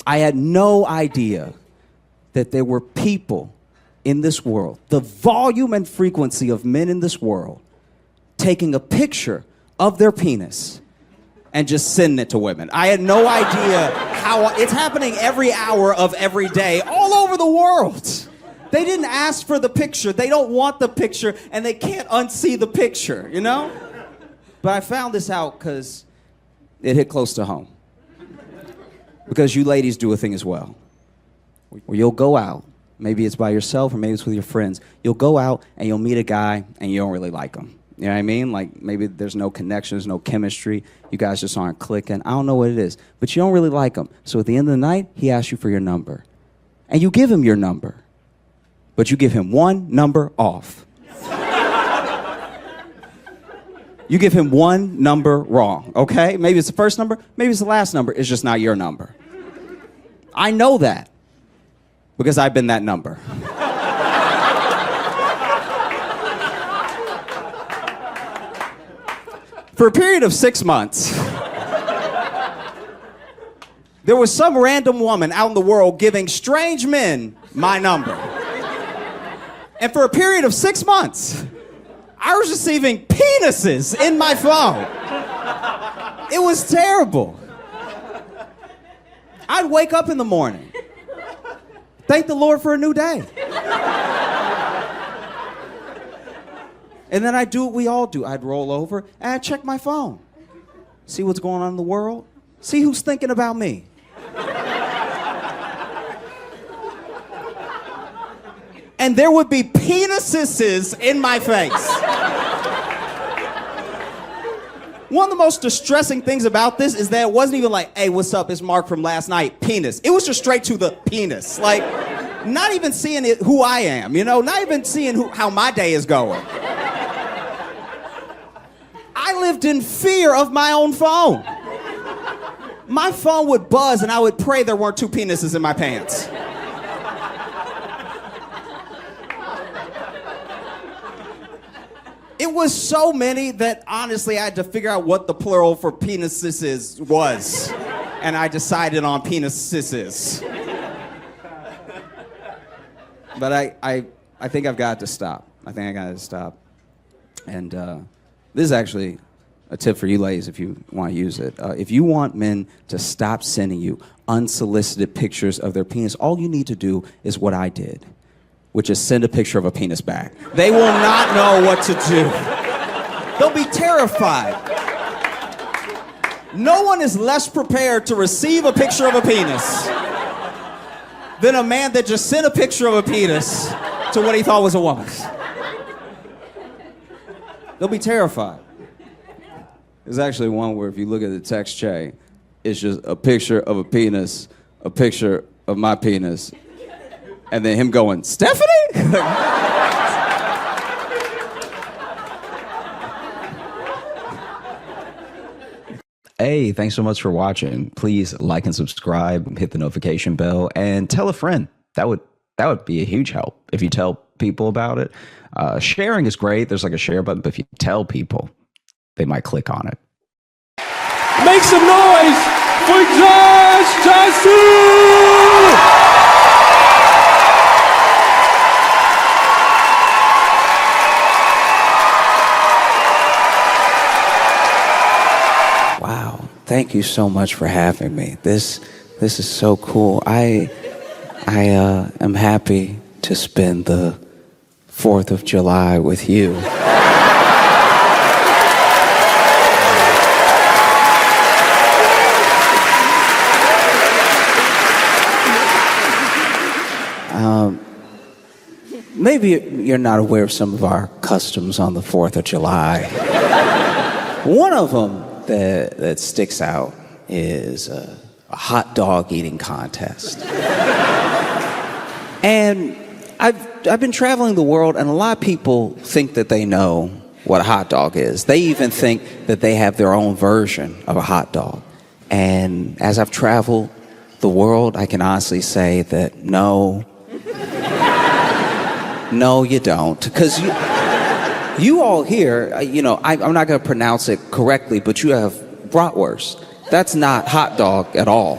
I had no idea that there were people in this world, the volume and frequency of men in this world, taking a picture of their penis and just sending it to women. I had no idea how it's happening every hour of every day all over the world. They didn't ask for the picture. They don't want the picture, and they can't unsee the picture, you know? But I found this out because it hit close to home. Because you ladies do a thing as well, where you'll go out, maybe it's by yourself or maybe it's with your friends. You'll go out and you'll meet a guy and you don't really like him. You know what I mean? Like maybe there's no connection, there's no chemistry. You guys just aren't clicking. I don't know what it is, but you don't really like him. So at the end of the night, he asks you for your number. And you give him your number, but you give him one number off. You give him one number wrong, okay? Maybe it's the first number, maybe it's the last number. It's just not your number. I know that because I've been that number. For a period of 6 months, there was some random woman out in the world giving strange men my number. And for a period of 6 months, I was receiving penises in my phone. It was terrible. I'd wake up in the morning, thank the Lord for a new day. And then I'd do what we all do. I'd roll over and I'd check my phone. See what's going on in the world. See who's thinking about me. And there would be penises in my face. One of the most distressing things about this is that it wasn't even like, hey, what's up, it's Mark from last night, penis. It was just straight to the penis. Like, not even seeing it who I am, you know? Not even seeing how my day is going. I lived in fear of my own phone. My phone would buzz and I would pray there weren't 2 penises in my pants. It was so many that honestly I had to figure out what the plural for penises was. And I decided on penises. But I think I've got to stop. I think I got to stop. And this is actually a tip for you ladies if you want to use it. If you want men to stop sending you unsolicited pictures of their penis, all you need to do is what I did, which is send a picture of a penis back. They will not know what to do. They'll be terrified. No one is less prepared to receive a picture of a penis than a man that just sent a picture of a penis to what he thought was a woman's. They'll be terrified. There's actually one where if you look at the text chain, it's just a picture of a penis, a picture of my penis, and then him going, Stephanie? Hey, thanks so much for watching. Please like and subscribe, hit the notification bell, and tell a friend. That would be a huge help if you tell people about it. Sharing is great. There's like a share button, but if you tell people, they might click on it. Make some noise for Josh Tassu! Wow, thank you so much for having me. This is so cool. I am happy to spend the 4th of July with you. Maybe you're not aware of some of our customs on the 4th of July. One of them that sticks out is a hot dog eating contest. And I've been traveling the world, and a lot of people think that they know what a hot dog is. They even think that they have their own version of a hot dog. And as I've traveled the world, I can honestly say that no, you don't. Because you all here, I'm not going to pronounce it correctly, but you have bratwurst. That's not hot dog at all.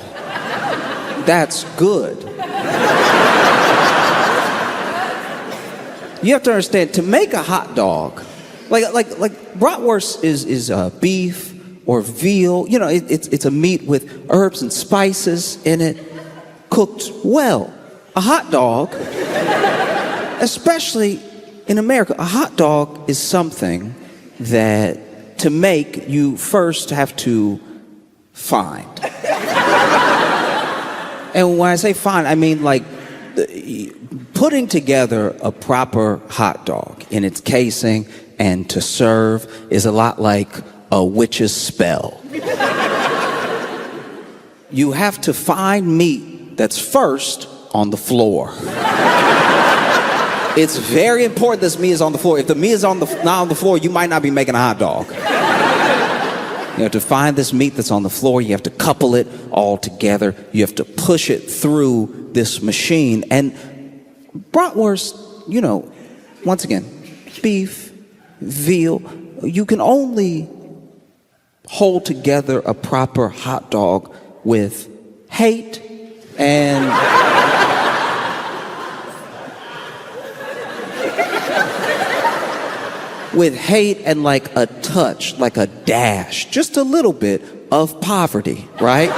that's good. You have to understand, to make a hot dog, like bratwurst is beef or veal. You know, it's a meat with herbs and spices in it, cooked well. A hot dog, especially in America, a hot dog is something that to make you first have to find. And when I say find, I mean like putting together a proper hot dog in its casing and to serve is a lot like a witch's spell. You have to find meat that's first on the floor. It's very important this meat is on the floor. If the meat is not on the floor, you might not be making a hot dog. You have to find this meat that's on the floor. You have to couple it all together. You have to push it through this machine. And bratwurst, you know, once again, beef, veal, you can only hold together a proper hot dog with hate and like a touch, like a dash, just a little bit of poverty, right?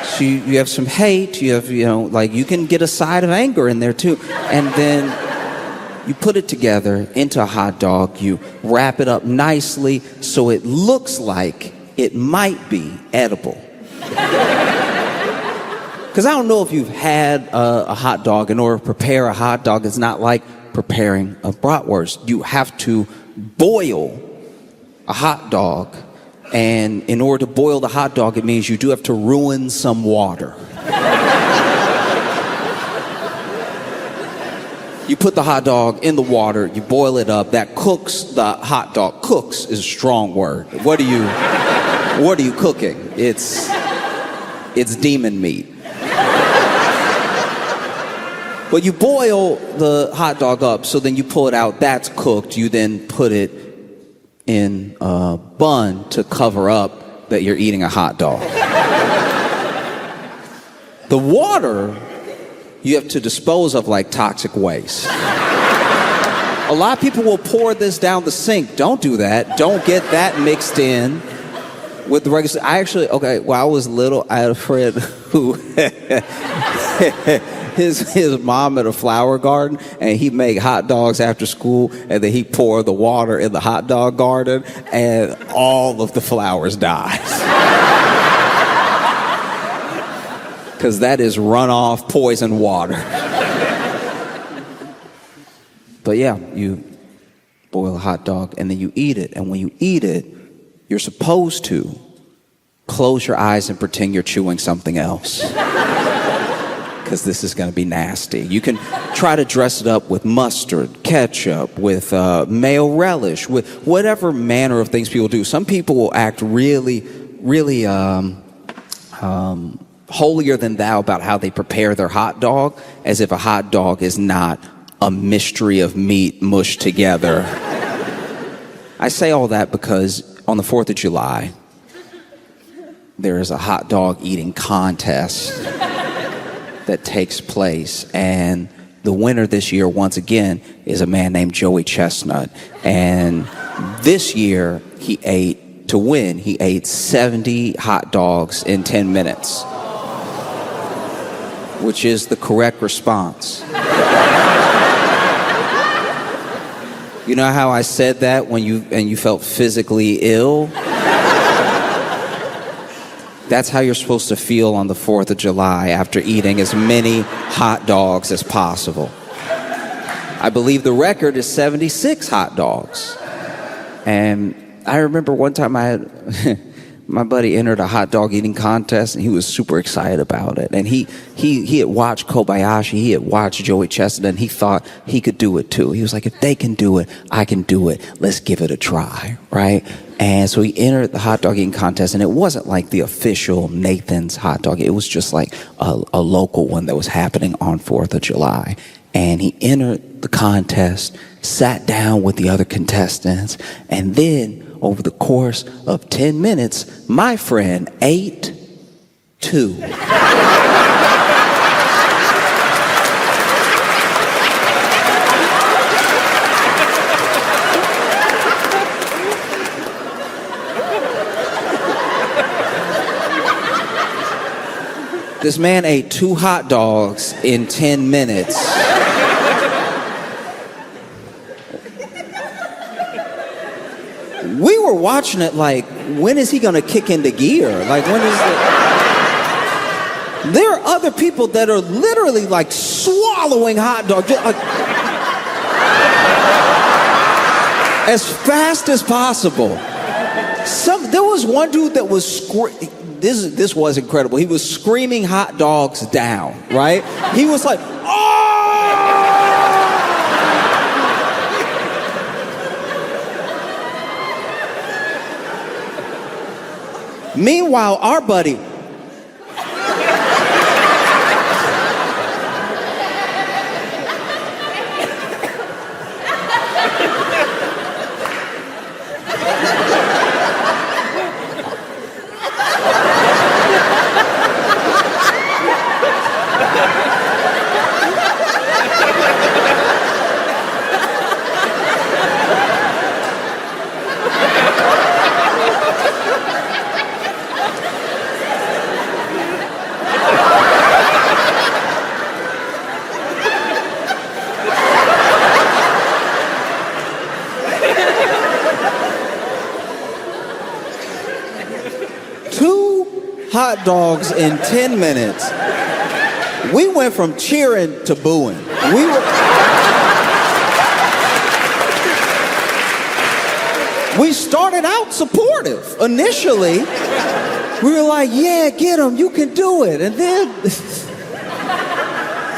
So you have some hate, you have, you know, like you can get a side of anger in there too. And then you put it together into a hot dog, you wrap it up nicely so it looks like it might be edible. Because I don't know if you've had a hot dog. In order to prepare a hot dog, it's not like preparing a bratwurst. You have to boil a hot dog. And in order to boil the hot dog, it means you do have to ruin some water. You put the hot dog in the water, you boil it up, that cooks the hot dog. Cooks is a strong word. What are you cooking? It's demon meat. But you boil the hot dog up, so then you pull it out, that's cooked. You then put it in a bun to cover up that you're eating a hot dog. The water you have to dispose of like toxic waste. A lot of people will pour this down the sink. Don't do that. Don't get that mixed in with the regular. When I was little, I had a friend who his mom had a flower garden, and he'd make hot dogs after school, and then he'd pour the water in the hot dog garden, and all of the flowers died. Because that is runoff poison water. But yeah, you boil a hot dog, and then you eat it, and when you eat it, you're supposed to close your eyes and pretend you're chewing something else. Because this is going to be nasty. You can try to dress it up with mustard, ketchup, with mayo relish, with whatever manner of things people do. Some people will act really, really holier than thou about how they prepare their hot dog, as if a hot dog is not a mystery of meat mushed together. I say all that because on the 4th of July, there is a hot dog eating contest that takes place, and the winner this year once again is a man named Joey Chestnut. And this year he ate 70 hot dogs in 10 minutes, which is the correct response. You know how I said that when you felt physically ill? That's how you're supposed to feel on the 4th of July after eating as many hot dogs as possible. I believe the record is 76 hot dogs. And I remember one time my buddy entered a hot dog eating contest, and he was super excited about it. And he had watched Kobayashi, he had watched Joey Chestnut, and he thought he could do it too. He was like, if they can do it, I can do it. Let's give it a try, right? And so he entered the hot dog eating contest, and it wasn't like the official Nathan's hot dog. It was just like a local one that was happening on 4th of July. And he entered the contest, sat down with the other contestants, and then over the course of 10 minutes, my friend ate 2. This man ate 2 hot dogs in 10 minutes. We were watching it like, when is he gonna kick into gear? Like, when is it? There are other people that are literally like swallowing hot dogs like, as fast as possible. There was one dude that was this was incredible. He was screaming hot dogs down, right? He was like, oh! Meanwhile, our buddy, hot dogs in 10 minutes. We went from cheering to booing. We started out supportive. Initially, we were like, yeah, get him, you can do it. And then,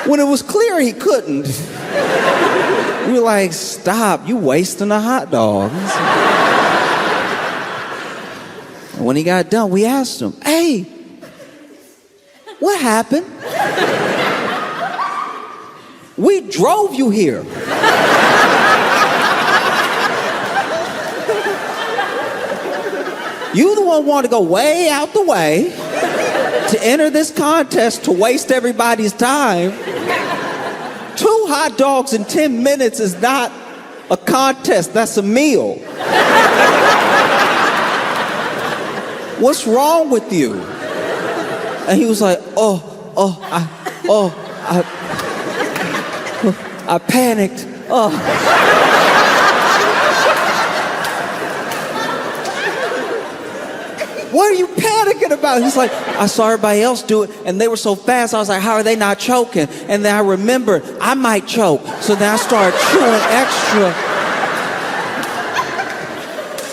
when it was clear he couldn't, we were like, stop, you wasting a hot dog. When he got done, we asked him, hey, what happened? We drove you here. You the one who wanted to go way out the way to enter this contest to waste everybody's time. 2 hot dogs in 10 minutes is not a contest, that's a meal. What's wrong with you? And he was like, I panicked. What are you panicking about? He's like, I saw everybody else do it, and they were so fast. I was like, how are they not choking? And then I remembered I might choke. So then I started chewing extra.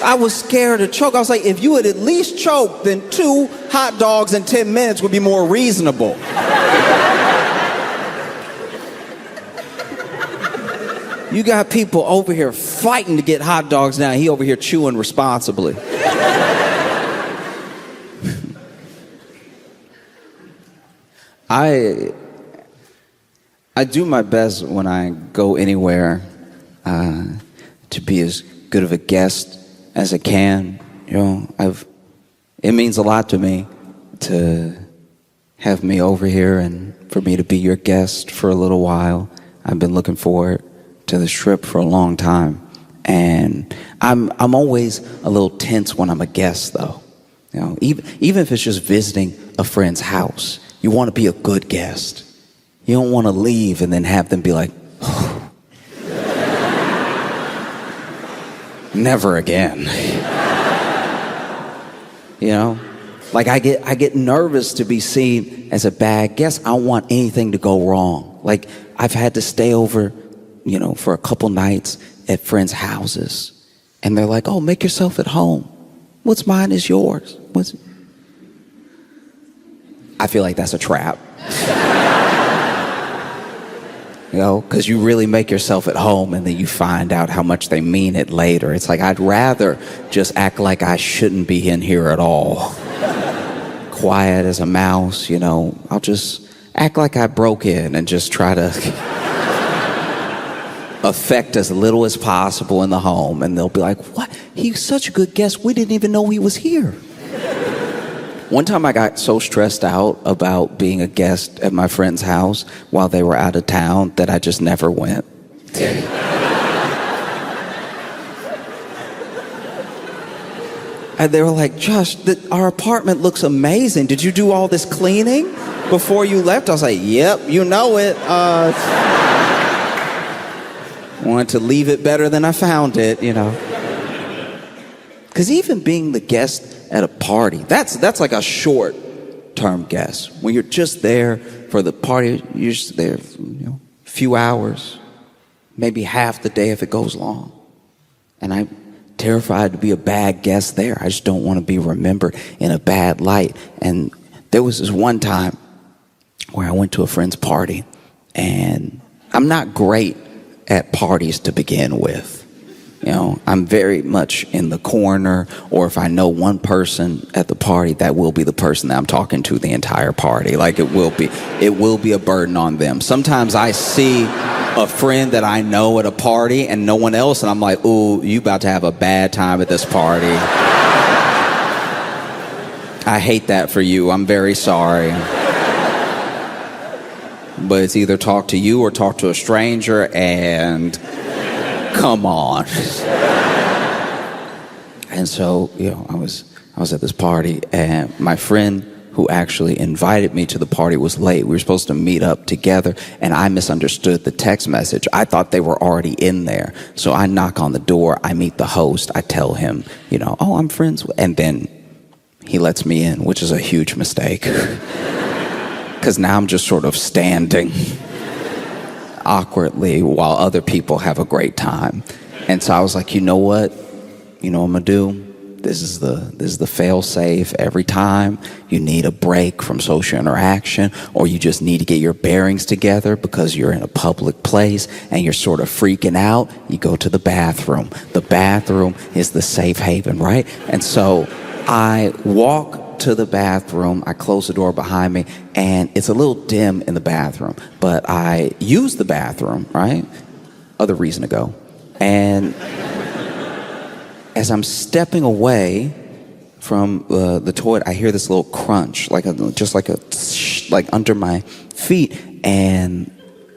I was scared to choke. I was like, if you had at least choked, then 2 hot dogs in 10 minutes would be more reasonable. You got people over here fighting to get hot dogs now. He over here chewing responsibly. I do my best when I go anywhere to be as good of a guest as I can. You know, it means a lot to me to have me over here and for me to be your guest for a little while. I've been looking forward to this trip for a long time, and I'm always a little tense when I'm a guest, though. You know, even if it's just visiting a friend's house, you want to be a good guest. You don't want to leave and then have them be like, oh, never again. You know, like I get nervous to be seen as a bad guest. I don't want anything to go wrong. Like I've had to stay over, you know, for a couple nights at friends' houses, and they're like, "Oh, make yourself at home. What's mine is yours." I feel like that's a trap. You know, because you really make yourself at home and then you find out how much they mean it later. It's like, I'd rather just act like I shouldn't be in here at all. Quiet as a mouse, you know. I'll just act like I broke in and just try to affect as little as possible in the home. And they'll be like, what? He's such a good guest. We didn't even know he was here. One time I got so stressed out about being a guest at my friend's house while they were out of town that I just never went. And they were like, Josh, our apartment looks amazing. Did you do all this cleaning before you left? I was like, yep, you know it. Wanted to leave it better than I found it, you know. Because even being the guest at a party, that's like a short-term guest. When you're just there for the party, you're just there for, a few hours, maybe half the day if it goes long. And I'm terrified to be a bad guest there. I just don't want to be remembered in a bad light. And there was this one time where I went to a friend's party, and I'm not great at parties to begin with. I'm very much in the corner, or if I know one person at the party, that will be the person that I'm talking to the entire party. Like it will be a burden on them. Sometimes I see a friend that I know at a party and no one else, and I'm like, ooh, you about to have a bad time at this party. I hate that for you. I'm very sorry. But it's either talk to you or talk to a stranger, and come on. And so, I was at this party, and my friend who actually invited me to the party was late. We were supposed to meet up together, and I misunderstood the text message. I thought they were already in there. So I knock on the door, I meet the host, I tell him, oh, I'm friends with, and then he lets me in, which is a huge mistake. Because now I'm just sort of standing awkwardly while other people have a great time. And so I was like, you know what I'm gonna do? This is the fail safe. Every time you need a break from social interaction, or you just need to get your bearings together because you're in a public place and you're sort of freaking out, you go to the bathroom. The bathroom is the safe haven, right? And so I walk to the bathroom, I close the door behind me, and it's a little dim in the bathroom, but I use the bathroom, right? Other reason to go. And as I'm stepping away from the toilet, I hear this little crunch, like under my feet, and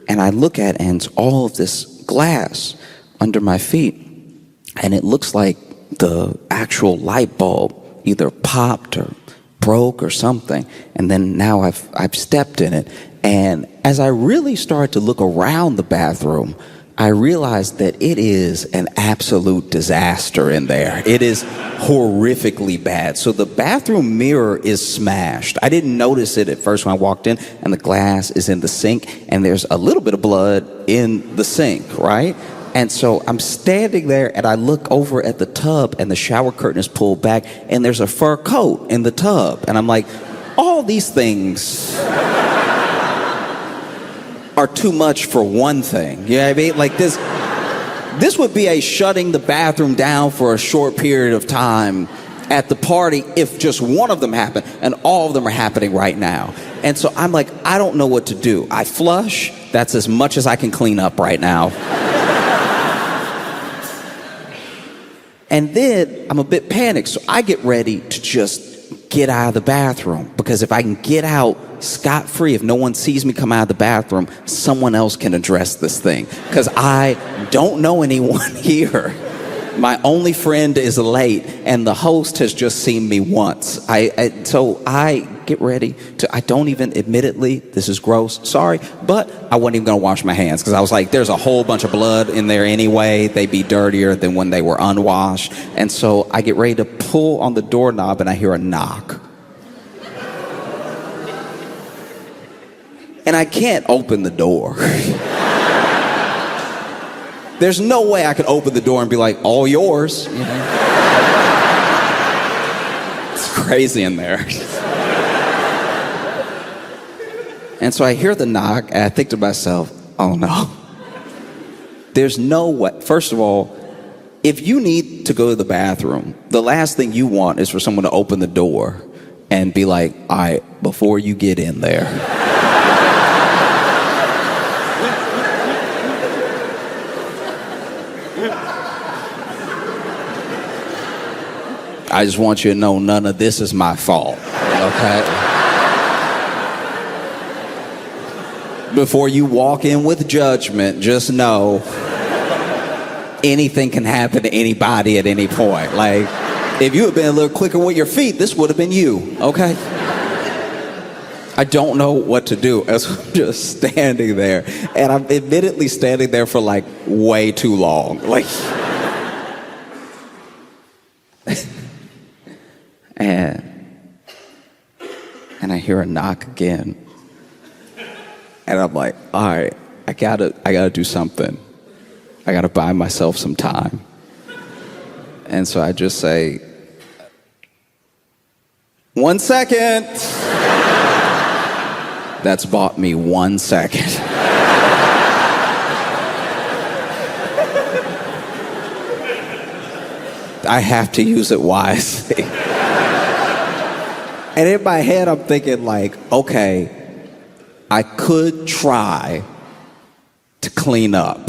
I look at it, and it's all of this glass under my feet, and it looks like the actual light bulb either popped or broke or something, and then now I've stepped in it. And as I really started to look around the bathroom, I realized that it is an absolute disaster in there. It is horrifically bad. So the bathroom mirror is smashed. I didn't notice it at first when I walked in, and the glass is in the sink, and there's a little bit of blood in the sink, right? And so I'm standing there, and I look over at the tub, and the shower curtain is pulled back, and there's a fur coat in the tub. And I'm like, all these things are too much for one thing. You know what I mean? Like this would be a shutting the bathroom down for a short period of time at the party if just one of them happened, and all of them are happening right now. And so I'm like, I don't know what to do. I flush. That's as much as I can clean up right now. And then I'm a bit panicked, so I get ready to just get out of the bathroom, because if I can get out scot-free, if no one sees me come out of the bathroom, someone else can address this thing, because I don't know anyone here. My only friend is late, and the host has just seen me once. So I get ready to, I don't even, admittedly, this is gross, sorry, but I wasn't even gonna wash my hands, because I was like, there's a whole bunch of blood in there anyway. They'd be dirtier than when they were unwashed. And so I get ready to pull on the doorknob, and I hear a knock. And I can't open the door. There's no way I could open the door and be like, all yours. It's crazy in there. And so I hear the knock, and I think to myself, oh no. There's no way. First of all, if you need to go to the bathroom, the last thing you want is for someone to open the door and be like, all right, before you get in there, I just want you to know none of this is my fault, okay? Before you walk in with judgment, just know anything can happen to anybody at any point. Like, if you had been a little quicker with your feet, this would have been you, okay? I don't know what to do as I'm just standing there. And I'm admittedly standing there for like way too long. Like, and I hear a knock again. And I'm like, all right, I gotta do something. I gotta buy myself some time. And so I just say, 1 second. That's bought me 1 second. I have to use it wisely. And in my head, I'm thinking like, okay, I could try to clean up.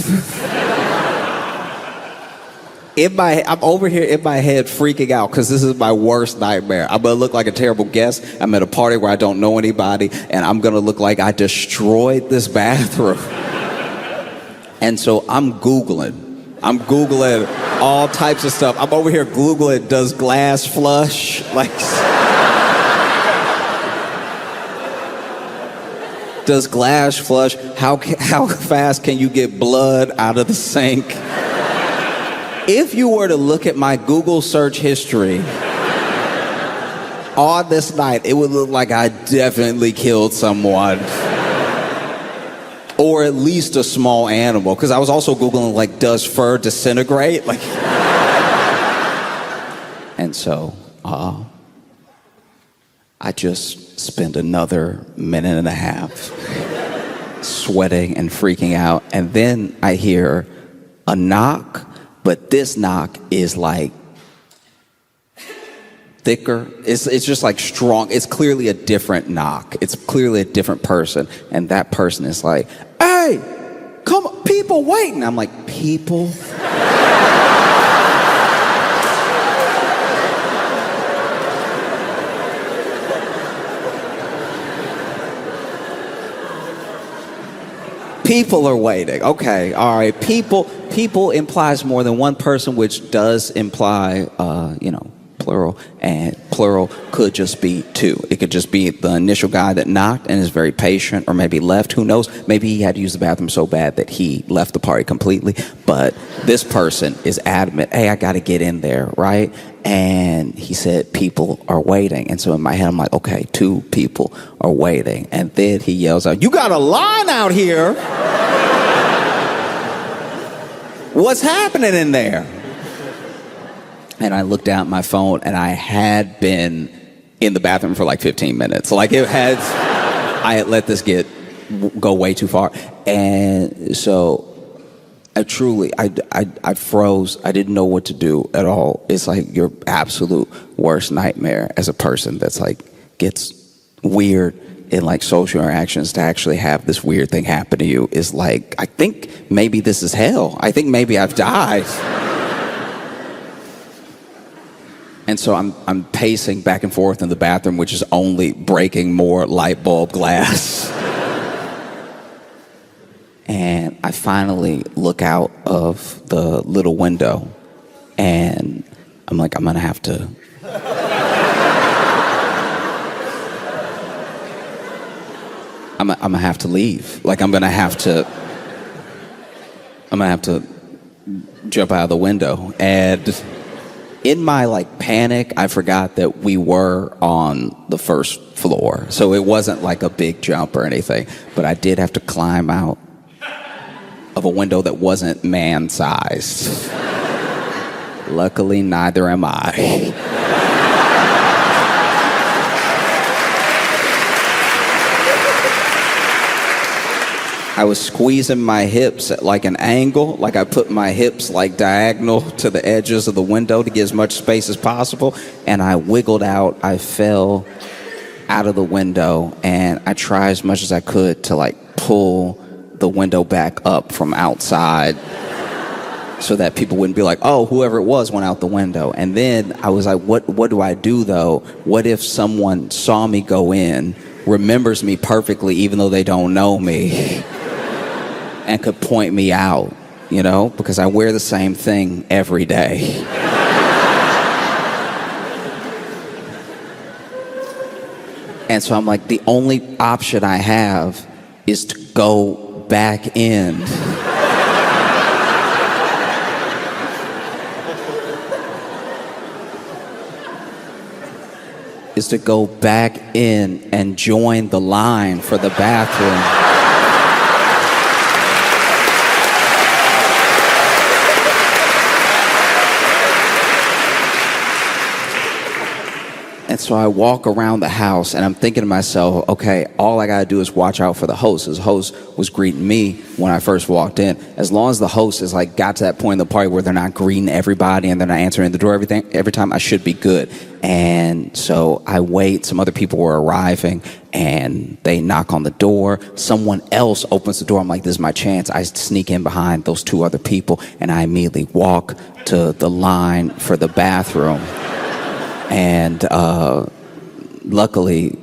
I'm over here in my head freaking out because this is my worst nightmare. I'm gonna look like a terrible guest. I'm at a party where I don't know anybody, and I'm gonna look like I destroyed this bathroom. And so I'm Googling all types of stuff. I'm over here Googling, does glass flush? Like, does glass flush? How fast can you get blood out of the sink? If you were to look at my Google search history on this night, it would look like I definitely killed someone. Or at least a small animal. Because I was also Googling, like, does fur disintegrate? Like, and so, I just spent another minute and a half sweating and freaking out. And then I hear a knock. But this knock is like thicker. It's just like strong. It's clearly a different knock. It's clearly a different person. And that person is like, hey, come on, people waiting. I'm like, people? People are waiting. Okay, all right. People implies more than one person, which does imply, plural. And plural could just be two. It could just be the initial guy that knocked and is very patient, or maybe left. Who knows? Maybe he had to use the bathroom so bad that he left the party completely. But this person is adamant. Hey, I got to get in there, right? And he said, people are waiting. And so in my head, I'm like, okay, 2 people are waiting. And then he yells out, you got a line out here. What's happening in there? And I looked down at my phone, and I had been in the bathroom for like 15 minutes. Like, I had let this go way too far. And so I froze. I didn't know what to do at all. It's like your absolute worst nightmare as a person that's like gets weird in like social interactions. To actually have this weird thing happen to you is like, I think maybe this is hell. I think maybe I've died. And so I'm pacing back and forth in the bathroom, which is only breaking more light bulb glass. And I finally look out of the little window, and I'm like, I'm gonna have to I'm gonna have to leave. Like, I'm gonna have to jump out of the window. And in my like panic, I forgot that we were on the first floor. So it wasn't like a big jump or anything, but I did have to climb out of a window that wasn't man-sized. Luckily, neither am I. I was squeezing my hips at like an angle, like I put my hips like diagonal to the edges of the window to get as much space as possible, and I wiggled out. I fell out of the window, and I tried as much as I could to like pull the window back up from outside. so that people wouldn't be like, oh, whoever it was went out the window. And then I was like, what do I do though? What if someone saw me go in, remembers me perfectly even though they don't know me, and could point me out, you know, because I wear the same thing every day. And so I'm like, the only option I have is to go back in. Is to go back in and join the line for the bathroom. And so I walk around the house and I'm thinking to myself, okay, all I gotta do is watch out for the host. His host was greeting me when I first walked in. As long as the host is like got to that point in the party where they're not greeting everybody and they're not answering the door every time, I should be good. And so I wait, some other people were arriving and they knock on the door. Someone else opens the door. I'm like, this is my chance. I sneak in behind those two other people and I immediately walk to the line for the bathroom. And luckily,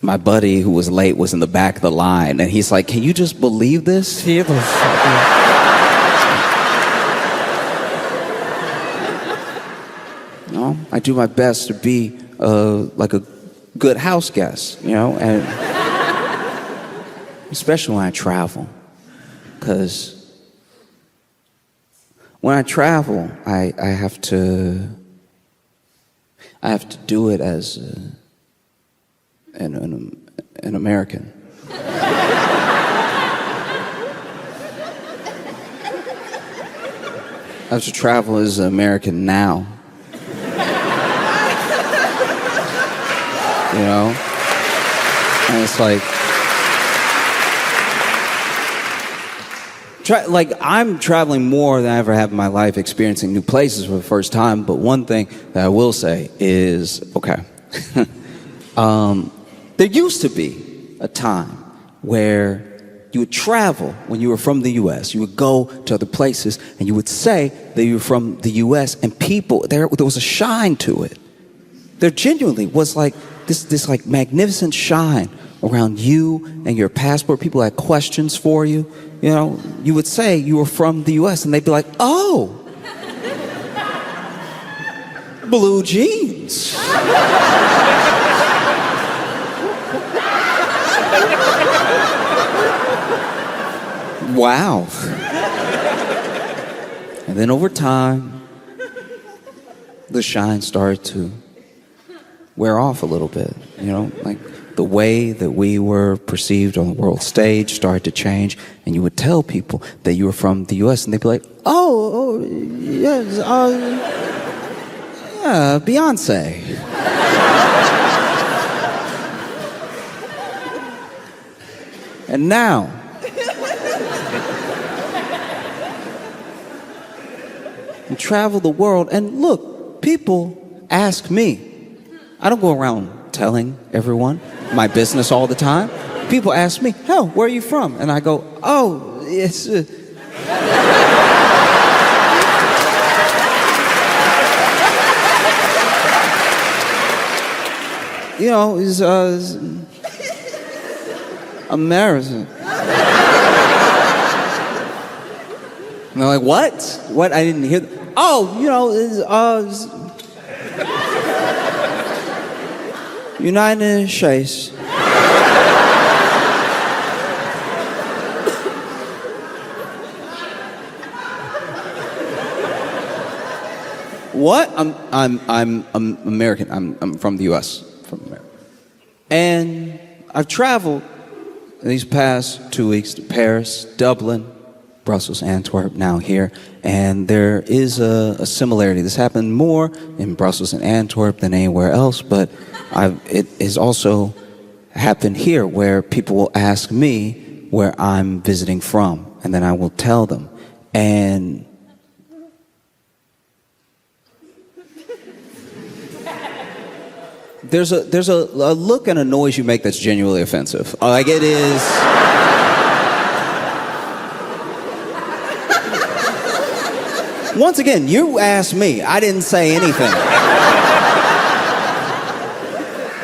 my buddy who was late was in the back of the line, and he's like, can you just believe this? No, I do my best to be like a good house guest, you know, and especially when I travel, because when I travel, I have to do it as an American. I have to travel as an American now. You know? And it's like... I'm traveling more than I ever have in my life, experiencing new places for the first time. But one thing that I will say is, okay, there used to be a time where you would travel when you were from the U.S. You would go to other places and you would say that you were from the U.S. and people, there was a shine to it. There genuinely was like this like magnificent shine around you and your passport. People had questions for you. You know, you would say you were from the U.S. and they'd be like, oh, blue jeans. Wow. And then over time, the shine started to wear off a little bit, you know, like the way that we were perceived on the world stage started to change, and you would tell people that you were from the U.S. and they'd be like, oh yes, yeah, Beyonce. And now, you travel the world, and look, people ask me. I don't go around telling everyone my business all the time. People ask me, "Hell, where are you from?" And I go, "Oh, it's." You know, it's American. And they're like, "What? What? I didn't hear." Oh, you know, it's United States. What? I'm American. I'm from the U.S. From America. And I've traveled these past 2 weeks to Paris, Dublin, Brussels, Antwerp, now here. And there is a similarity. This happened more in Brussels and Antwerp than anywhere else, but it has also happened here where people will ask me where I'm visiting from, and then I will tell them. And there's a look and a noise you make that's genuinely offensive. Like it is. once again, you asked me. I didn't say anything.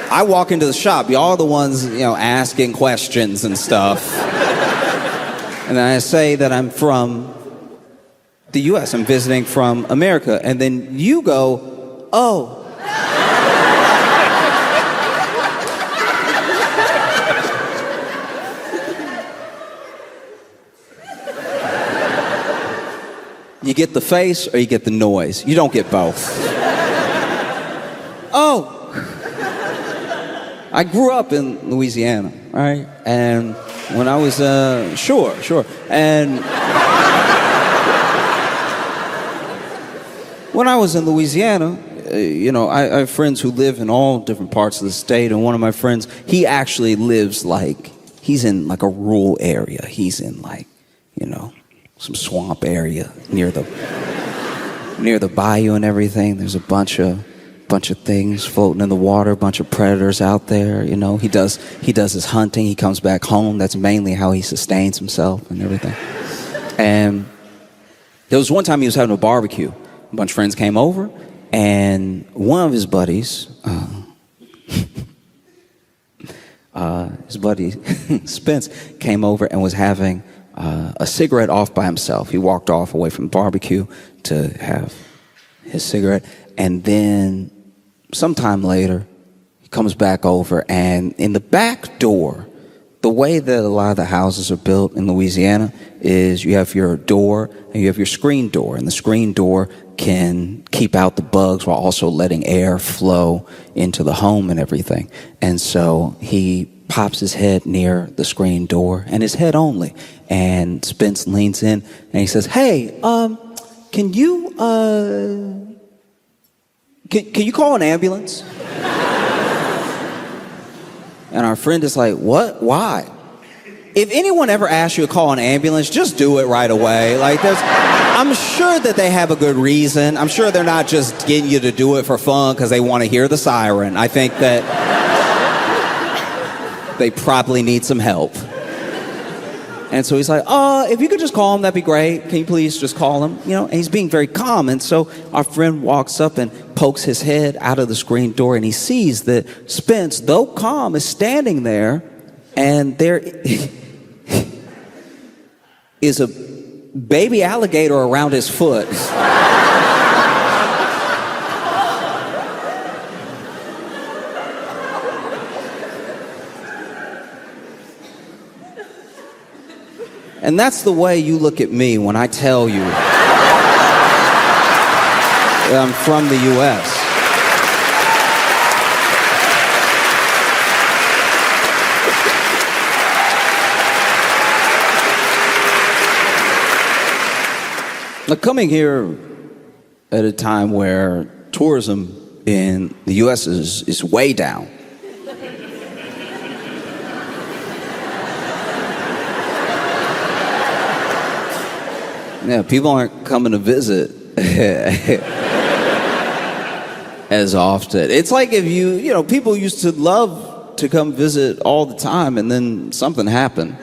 I walk into the shop. Y'all are the ones, asking questions and stuff. And then I say that I'm from the U.S. I'm visiting from America. And then you go, oh. You get the face or you get the noise. You don't get both. Oh. I grew up in Louisiana, right? And when I was, sure. And when I was in Louisiana, I have friends who live in all different parts of the state. And one of my friends, he actually lives he's in a rural area. He's in some swamp area near the bayou and everything. There's a bunch of things floating in the water, a bunch of predators out there. He does his hunting. He comes back home. That's mainly how he sustains himself and everything. And there was one time he was having a barbecue. A bunch of friends came over, and one of his buddies, his buddy Spence, came over and was having a cigarette off by himself. He walked off away from the barbecue to have his cigarette, and then sometime later, he comes back over, and in the back door, the way that a lot of the houses are built in Louisiana is you have your door and you have your screen door, and the screen door can keep out the bugs while also letting air flow into the home and everything. And so he pops his head near the screen door, and his head only. And Spence leans in and he says, "Hey, can you call an ambulance?" And our friend is like, "What? Why?" If anyone ever asks you to call an ambulance, just do it right away. I'm sure that they have a good reason. I'm sure they're not just getting you to do it for fun because they want to hear the siren. I think that they probably need some help. And so he's like, if you could just call him, that'd be great. Can you please just call him? And he's being very calm. And so our friend walks up and pokes his head out of the screen door, and he sees that Spence, though calm, is standing there, and there is a baby alligator around his foot. And that's the way you look at me when I tell you that I'm from the U.S. Now, coming here at a time where tourism in the U.S. is way down. Yeah, people aren't coming to visit as often. It's like if people used to love to come visit all the time, and then something happened.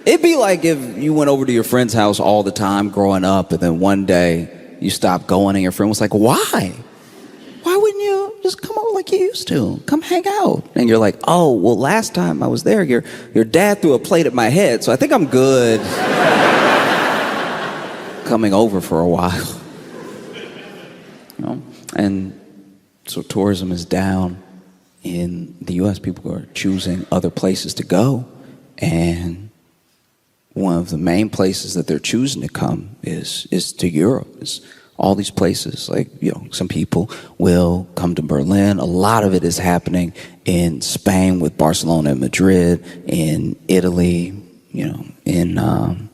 It'd be like if you went over to your friend's house all the time growing up, and then one day you stopped going, and your friend was like, "Why? Why wouldn't you just come over like you used to? Come hang out." And you're like, "Oh, well, last time I was there, your dad threw a plate at my head, so I think I'm good coming over for a while." And so tourism is down in the U.S. People are choosing other places to go, and one of the main places that they're choosing to come is to Europe. It's all these places, some people will come to Berlin. A lot of it is happening in Spain with Barcelona and Madrid, in Italy, in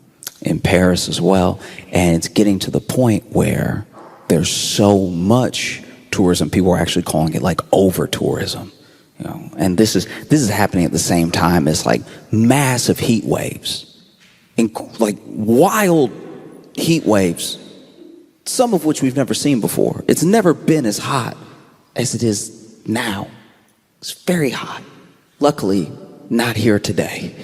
Paris as well. And it's getting to the point where there's so much tourism, people are actually calling it over-tourism. And this is happening at the same time as massive heat waves. Wild heat waves, some of which we've never seen before. It's never been as hot as it is now. It's very hot. Luckily, not here today.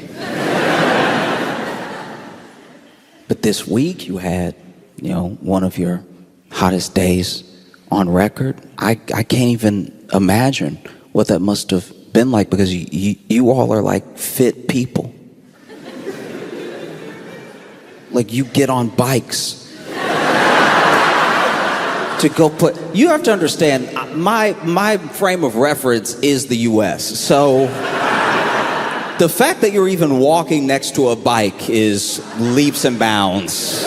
But this week you had, one of your hottest days on record. I can't even imagine what that must have been like, because you all are like fit people. Like, you get on bikes to go put. You have to understand, my frame of reference is the U.S. So the fact that you're even walking next to a bike is leaps and bounds.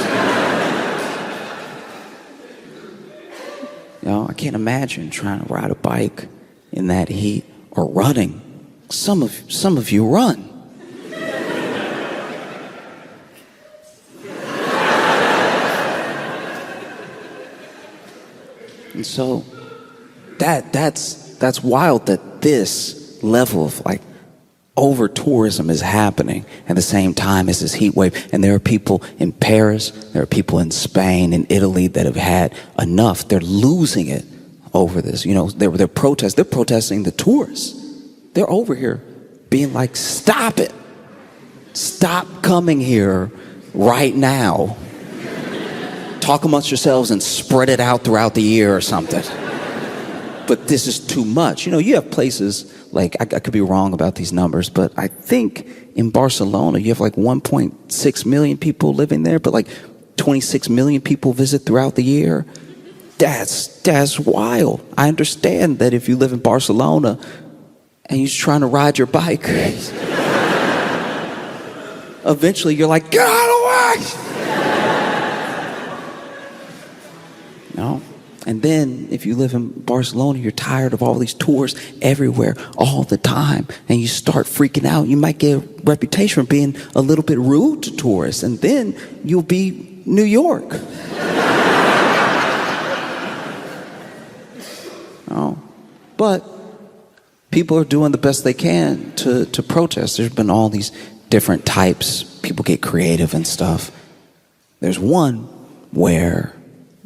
I can't imagine trying to ride a bike in that heat, or running. Some of you run. And so that's wild that this level of like over tourism is happening at the same time as this heat wave. And there are people in Paris, there are people in Spain and Italy that have had enough. They're losing it over this. They're protesting the tourists. They're over here being like, stop it. Stop coming here right now. Talk amongst yourselves and spread it out throughout the year or something. But this is too much. You have places like, I could be wrong about these numbers, but I think in Barcelona you have like 1.6 million people living there, but like 26 million people visit throughout the year. That's wild. I understand that if you live in Barcelona and you're trying to ride your bike, eventually you're like, get out of the way! And then if you live in Barcelona, you're tired of all these tourists everywhere all the time, and you start freaking out. You might get a reputation for being a little bit rude to tourists, and then you'll be New York. But people are doing the best they can to protest. There's been all these different types. People get creative and stuff. There's one where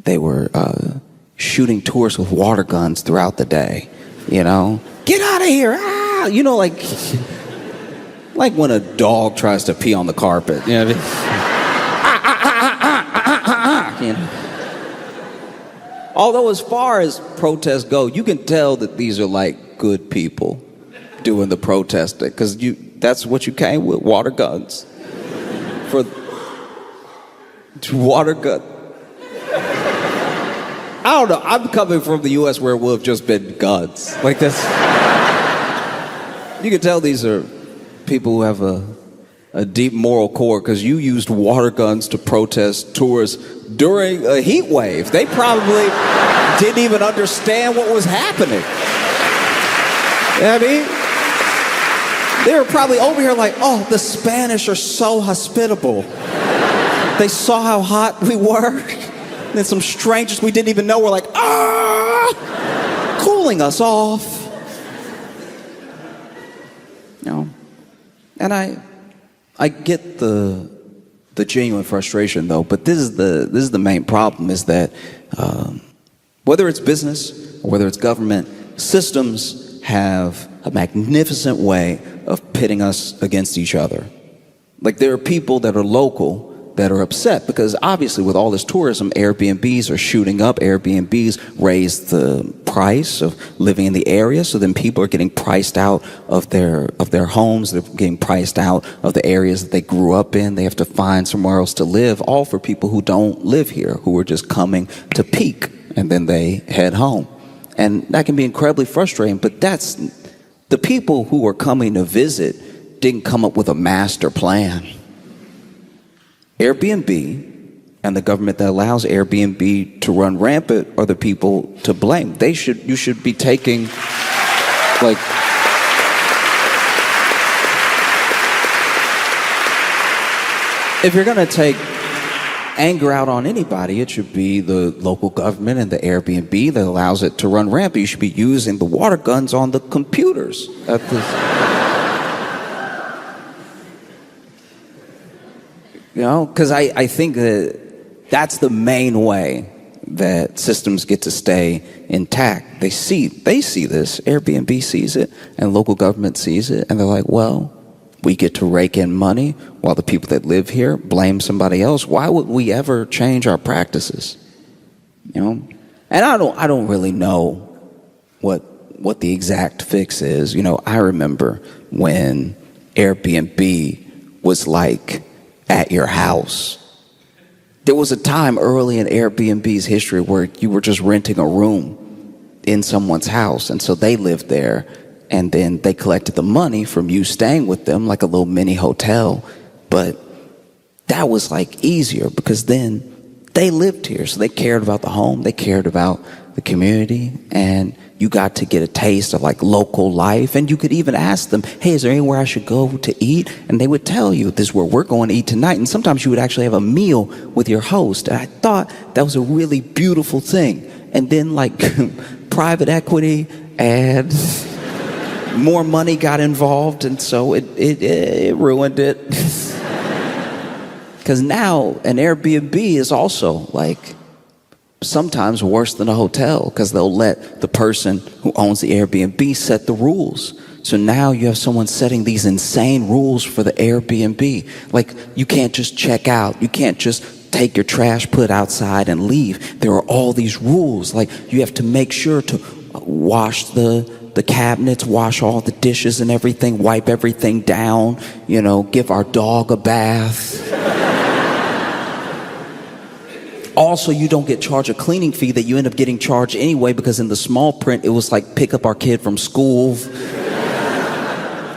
they were shooting tourists with water guns throughout the day. Get out of here! Ah! Like when a dog tries to pee on the carpet. Although as far as protests go, you can tell that these are like good people doing the protesting, because that's what you came with, water guns. Water gun. I don't know. I'm coming from the U.S. where it would have just been guns. Like this. You can tell these are people who have a deep moral core, because you used water guns to protest tourists during a heat wave. They probably didn't even understand what was happening. They were probably over here like, oh, the Spanish are so hospitable. They saw how hot we were. And then some strangers we didn't even know were like, cooling us off. And I get the genuine frustration though, but this is the main problem, is that whether it's business or whether it's government, systems have a magnificent way of pitting us against each other. Like, there are people that are local that are upset because obviously with all this tourism, Airbnbs are shooting up. Airbnbs raise the price of living in the area, so then people are getting priced out of their homes. They're getting priced out of the areas that they grew up in. They have to find somewhere else to live, all for people who don't live here, who are just coming to peak and then they head home. And that can be incredibly frustrating, but that's the people who are coming to visit didn't come up with a master plan. Airbnb and the government that allows Airbnb to run rampant are the people to blame. You should be taking, like, if you're gonna take anger out on anybody, it should be the local government and the Airbnb that allows it to run rampant. You should be using the water guns on the computers at this. Because I think that that's the main way that systems get to stay intact. They see this, Airbnb sees it, and local government sees it, and they're like, well, we get to rake in money while the people that live here blame somebody else. Why would we ever change our practices? You know? And I don't really know what the exact fix is. You know, I remember when Airbnb was like at your house. There was a time early in Airbnb's history where you were just renting a room in someone's house, and so they lived there, and then they collected the money from you staying with them like a little mini hotel. But that was like easier because then they lived here, so they cared about the home, they cared about the community, and you got to get a taste of like local life. And you could even ask them, hey, is there anywhere I should go to eat? And they would tell you, this is where we're going to eat tonight. And sometimes you would actually have a meal with your host. And I thought that was a really beautiful thing. And then like private equity and more money got involved, and so it ruined it. Because now an Airbnb is also like sometimes worse than a hotel, because they'll let the person who owns the Airbnb set the rules. So now you have someone setting these insane rules for the Airbnb. Like, you can't just check out. You can't just take your trash, put outside, and leave. There are all these rules. Like, you have to make sure to wash the cabinets, wash all the dishes and everything, wipe everything down, you know, give our dog a bath. Also, you don't get charged a cleaning fee that you end up getting charged anyway, because in the small print, it was like, pick up our kid from school.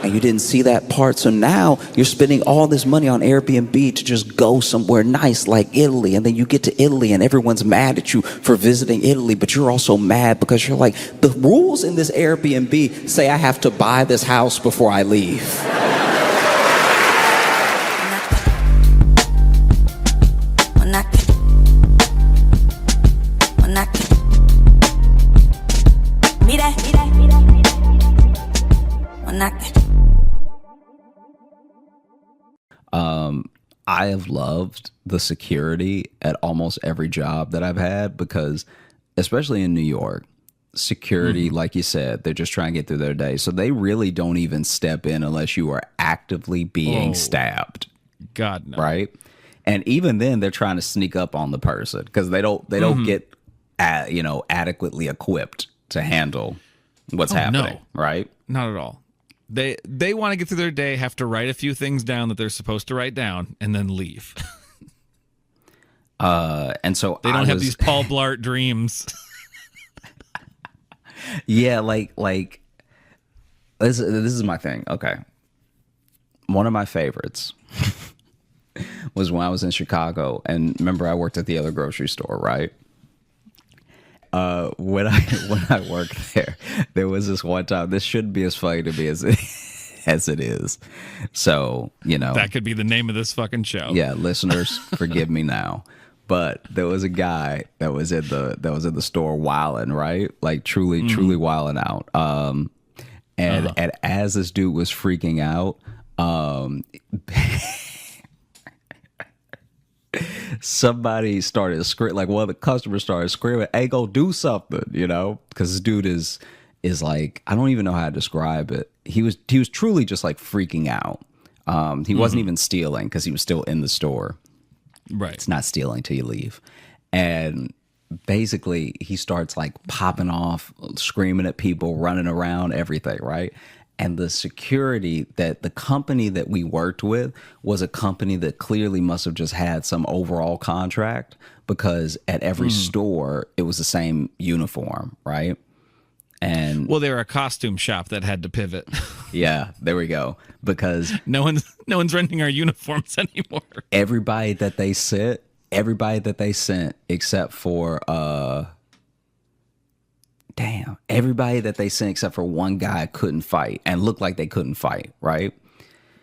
And you didn't see that part. So now you're spending all this money on Airbnb to just go somewhere nice like Italy. And then you get to Italy and everyone's mad at you for visiting Italy, but you're also mad because you're like, the rules in this Airbnb say I have to buy this house before I leave. I have loved the security at almost every job that I've had, because especially in New York, security, like you said, they're just trying to get through their day. So they really don't even step in unless you are actively being stabbed. God, no. Right? And even then they're trying to sneak up on the person because they don't get adequately equipped to handle what's happening, right? Not at all. They want to get through their day, have to write a few things down that they're supposed to write down, and then leave. And so they don't have these Paul Blart dreams. Yeah, like this is my thing. Okay. One of my favorites was when I was in Chicago, and remember I worked at the other grocery store, right? When I worked there was this one time. This shouldn't be as funny to me as it is. So, you know, that could be the name of this fucking show. Yeah, listeners, forgive me now. But there was a guy that was in the store wilding, right? Like truly wilding out. And as this dude was freaking out, somebody started screaming, like one of the customers started screaming, "Hey, go do something," you know? Because this dude is like, I don't even know how to describe it. He was truly just like freaking out. He wasn't even stealing because he was still in the store. Right. It's not stealing till you leave. And basically he starts like popping off, screaming at people, running around, everything, right? And the security, that the company that we worked with was a company that clearly must have just had some overall contract, because at every store it was the same uniform, right? And well, they're a costume shop that had to pivot. Yeah, there we go. Because no one's renting our uniforms anymore. Everybody that they sent except for everybody that they sent except for one guy couldn't fight and looked like they couldn't fight, right?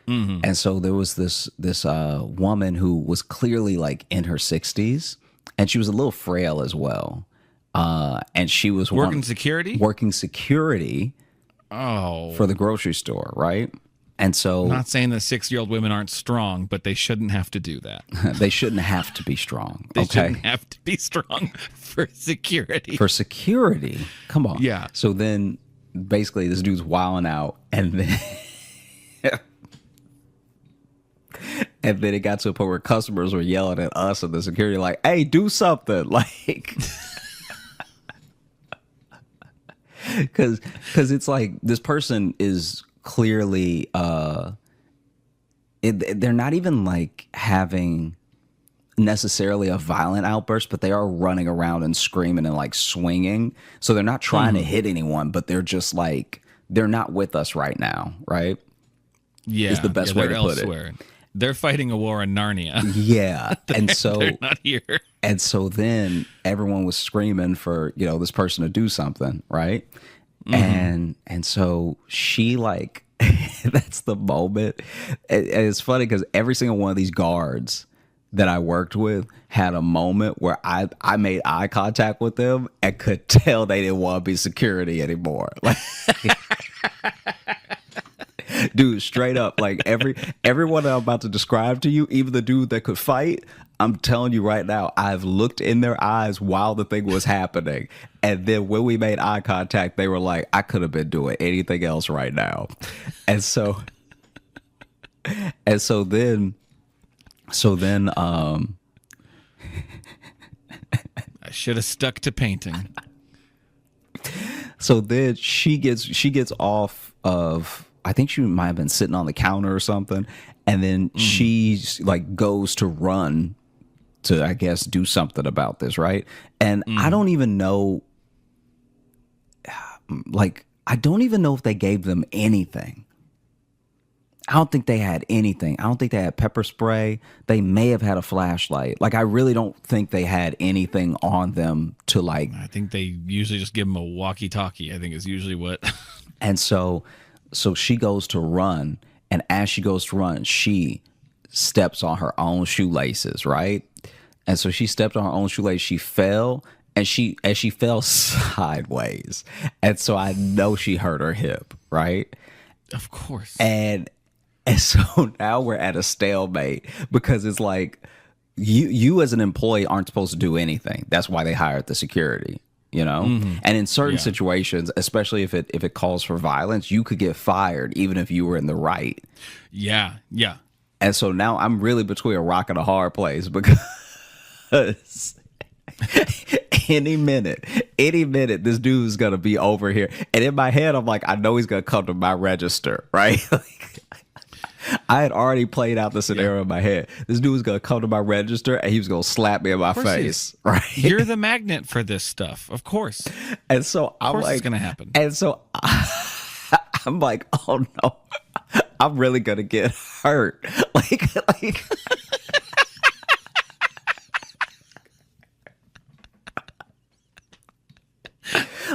And so there was this woman who was clearly like in her 60s, and she was a little frail as well. And she was working security for the grocery store, right? And so, I'm not saying that 6-year-old women aren't strong, but they shouldn't have to do that. They shouldn't have to be strong. They shouldn't have to be strong for security. For security, come on. Yeah. So then, basically, this dude's wilding out, and then And then it got to a point where customers were yelling at us and the security like, hey, do something. Like, because it's like this person is clearly, they're not even like having necessarily a violent outburst, but they are running around and screaming and like swinging. So they're not trying to hit anyone, but they're just like, they're not with us right now, right? Yeah, is the best way to put it. They're fighting a war in Narnia. Yeah, and so they're not here. And so then everyone was screaming for, you know, this person to do something, right? And so she like, that's the moment. And it's funny because every single one of these guards that I worked with had a moment where I made eye contact with them and could tell they didn't want to be security anymore. Like, dude, straight up, like everyone that I'm about to describe to you, even the dude that could fight, I'm telling you right now, I've looked in their eyes while the thing was happening. And then when we made eye contact, they were like, I could have been doing anything else right now. And so then I should have stuck to painting. So then she gets off of, I think she might have been sitting on the counter or something, and then she's like goes to run to, I guess, do something about this, right? And I don't even know, like, I don't even know if they gave them anything. I don't think they had anything. I don't think they had pepper spray. They may have had a flashlight. Like, I really don't think they had anything on them to like. I think they usually just give them a walkie-talkie. I think is usually what. And so she goes to run, and as she goes to run, she steps on her own shoelaces, right? And so she stepped on her own shoelace. She fell, and she fell sideways, and so I know she hurt her hip, right? Of course. And so now we're at a stalemate because it's like you as an employee aren't supposed to do anything. That's why they hired the security, you know? And in certain situations, especially if it calls for violence, you could get fired even if you were in the right. Yeah, yeah. And so now I'm really between a rock and a hard place because any minute, this dude's going to be over here. And in my head, I'm like, I know he's going to come to my register, right? I had already played out the scenario in my head. This dude was going to come to my register and he was going to slap me in my face, right? You're the magnet for this stuff, of course. And so I'm like, like, it's going to happen. And so I'm like, oh no, I'm really going to get hurt.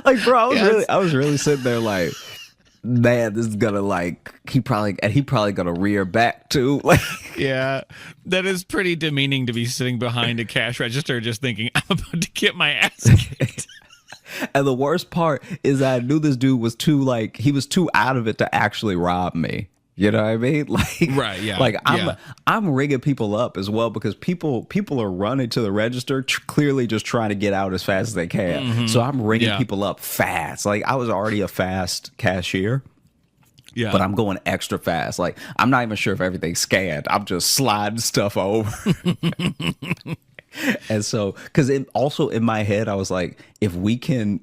Like, bro, I was really sitting there like, man, this is gonna like he probably gonna rear back too. Like, yeah, that is pretty demeaning to be sitting behind a cash register just thinking I'm about to get my ass kicked. And the worst part is I knew this dude was too out of it to actually rob me. You know what I mean? Like, right, yeah. Like I'm rigging people up as well because people are running to the register, clearly just trying to get out as fast as they can. So I'm rigging people up fast. Like, I was already a fast cashier. Yeah. But I'm going extra fast. Like, I'm not even sure if everything's scanned. I'm just sliding stuff over. And so, because also in my head, I was like, if we can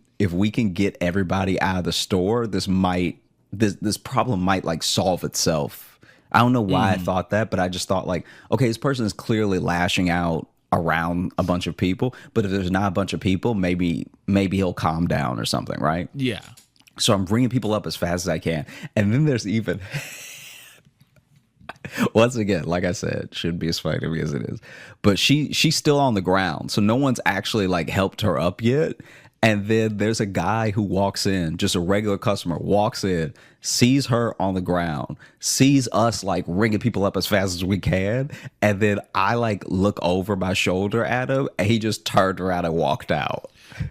get everybody out of the store, this problem might like solve itself. I don't know why I thought that, but I just thought like, okay, this person is clearly lashing out around a bunch of people, but if there's not a bunch of people, maybe he'll calm down or something, right? Yeah. So I'm bringing people up as fast as I can. And then there's even, once again, like I said, shouldn't be as funny to me as it is, but she's still on the ground. So no one's actually like helped her up yet. And then there's a guy who walks in, just a regular customer, walks in, sees her on the ground, sees us like ringing people up as fast as we can. And then I like look over my shoulder at him and he just turned around and walked out.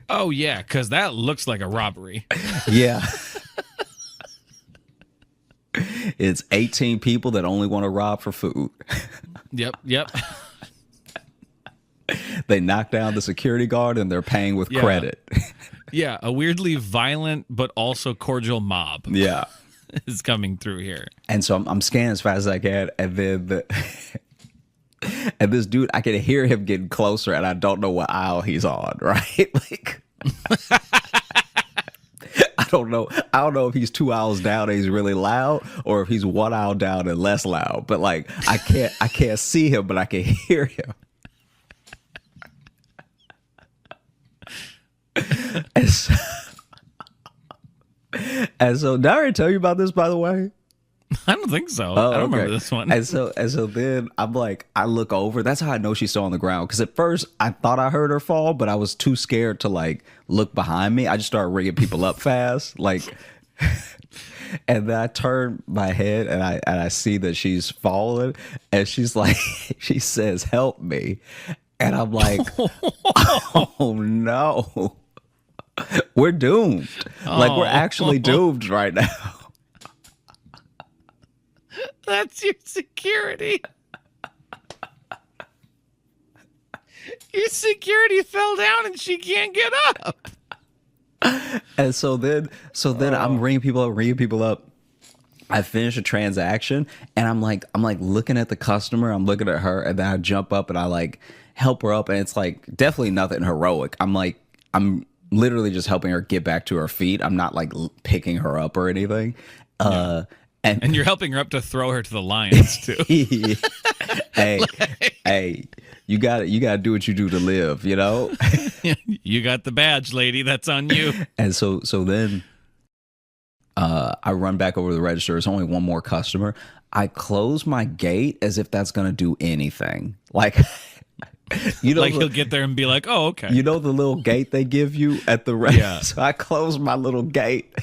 Oh, yeah, because that looks like a robbery. Yeah. It's 18 people that only want to rob for food. Yep. They knock down the security guard and they're paying with credit. Yeah, a weirdly violent but also cordial mob. Yeah. Is coming through here. And so I'm scanning as fast as I can, and then And this dude, I can hear him getting closer, and I don't know what aisle he's on, right? Like, I don't know. I don't know if he's 2 aisles down and he's really loud, or if he's 1 aisle down and less loud. But like, I can't see him, but I can hear him. And so, did I already tell you about this, by the way? I don't think so. Oh, I don't okay. remember this one. And so then I'm like, I look over. That's how I know she's still on the ground. Because at first I thought I heard her fall, but I was too scared to like look behind me. I just started ringing people up fast, like. And then I turn my head and I see that she's fallen, and she's like, she says, "Help me," and I'm like, oh no, we're doomed. Like, we're actually doomed right now. That's your security. Your security fell down and she can't get up. And so then I'm ringing people up. I finish a transaction, and I'm like looking at the customer, I'm looking at her, and then I jump up and I like help her up, and it's like definitely nothing heroic. I'm literally just helping her get back to her feet. I'm not like picking her up or anything. And you're helping her up to throw her to the lions too. Hey, you got to do what you do to live, you know? You got the badge, lady. That's on you. And so then I run back over to the register. There's only one more customer. I close my gate as if that's going to do anything. Like, you know, like he'll get there and be like, "Oh, okay." You know the little gate they give you at the register? Yeah. So I close my little gate.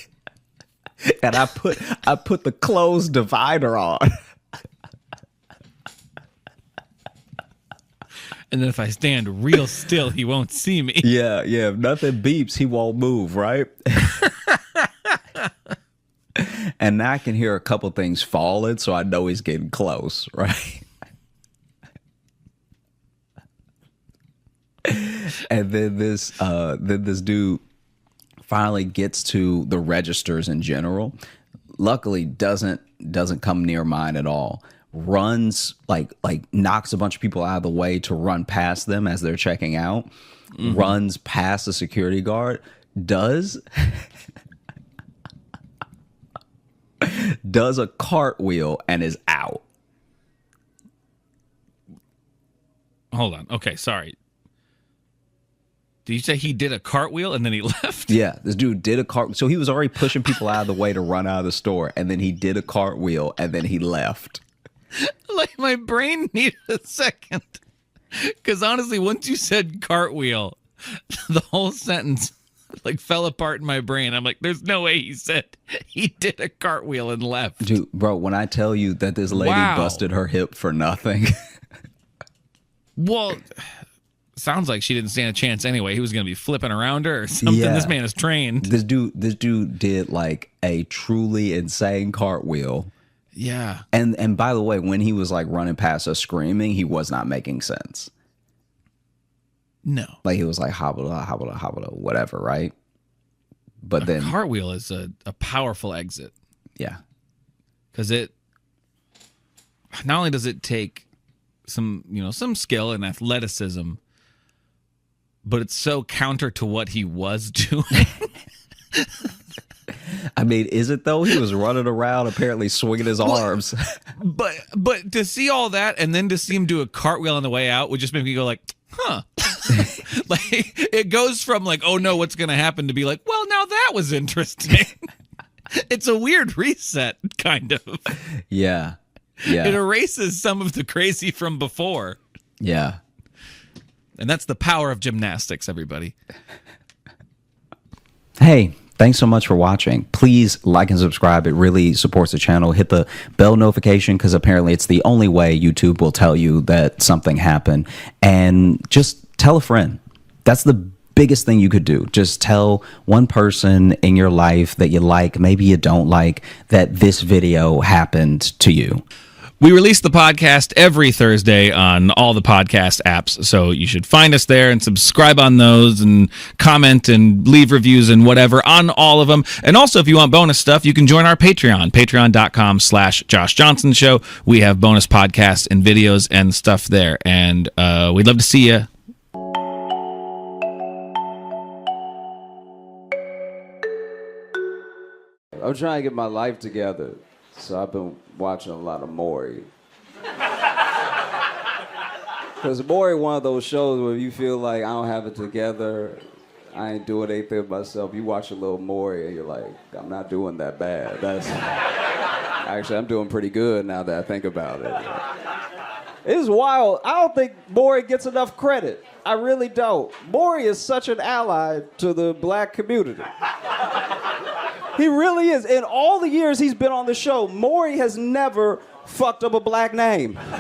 And I put the closed divider on. And then if I stand real still, he won't see me. Yeah. If nothing beeps, he won't move, right? And now I can hear a couple things falling, so I know he's getting close, right? And then this dude finally gets to the registers in general. Luckily, doesn't come near mine at all. Runs like knocks a bunch of people out of the way to run past them as they're checking out. Mm-hmm. Runs past the security guard. Does a cartwheel and is out. Hold on. Okay, sorry. Did you say he did a cartwheel and then he left? Yeah, this dude did a cart. So he was already pushing people out of the way to run out of the store, and then he did a cartwheel and then he left. Like, my brain needed a second. Because honestly, once you said cartwheel, the whole sentence like fell apart in my brain. I'm like, there's no way he said he did a cartwheel and left. Dude, bro, when I tell you that this lady busted her hip for nothing. Well, sounds like she didn't stand a chance anyway. He was going to be flipping around her or something. Yeah. This man is trained. This dude did like a truly insane cartwheel. Yeah. And by the way, when he was like running past us screaming, he was not making sense. No. Like he was like hobble, whatever, right? But then cartwheel is a powerful exit. Yeah. Because it not only does it take some skill and athleticism, but it's so counter to what he was doing. I mean, is it though? He was running around apparently swinging his arms. But to see all that and then to see him do a cartwheel on the way out would just make me go like, huh. Like it goes from like, oh no, what's gonna happen, to be like, well, now that was interesting. It's a weird reset, kind of. Yeah. It erases some of the crazy from before. Yeah. And that's the power of gymnastics, everybody. Hey, thanks so much for watching. Please like and subscribe. It really supports the channel. Hit the bell notification because apparently it's the only way YouTube will tell you that something happened. And just tell a friend. That's the biggest thing you could do. Just tell one person in your life that you like, maybe you don't like, that this video happened to you. We release the podcast every Thursday on all the podcast apps, so you should find us there and subscribe on those and comment and leave reviews and whatever on all of them. And also, if you want bonus stuff, you can join our Patreon, patreon.com/Josh Johnson Show. We have bonus podcasts and videos and stuff there, and we'd love to see you. I'm trying to get my life together, so I've been watching a lot of Maury. Because Maury, one of those shows where you feel like I don't have it together, I ain't doing anything myself. You watch a little Maury and you're like, I'm not doing that bad. Actually, I'm doing pretty good now that I think about it. It's wild. I don't think Maury gets enough credit. I really don't. Maury is such an ally to the black community. He really is. In all the years he's been on the show, Maury has never fucked up a black name. Think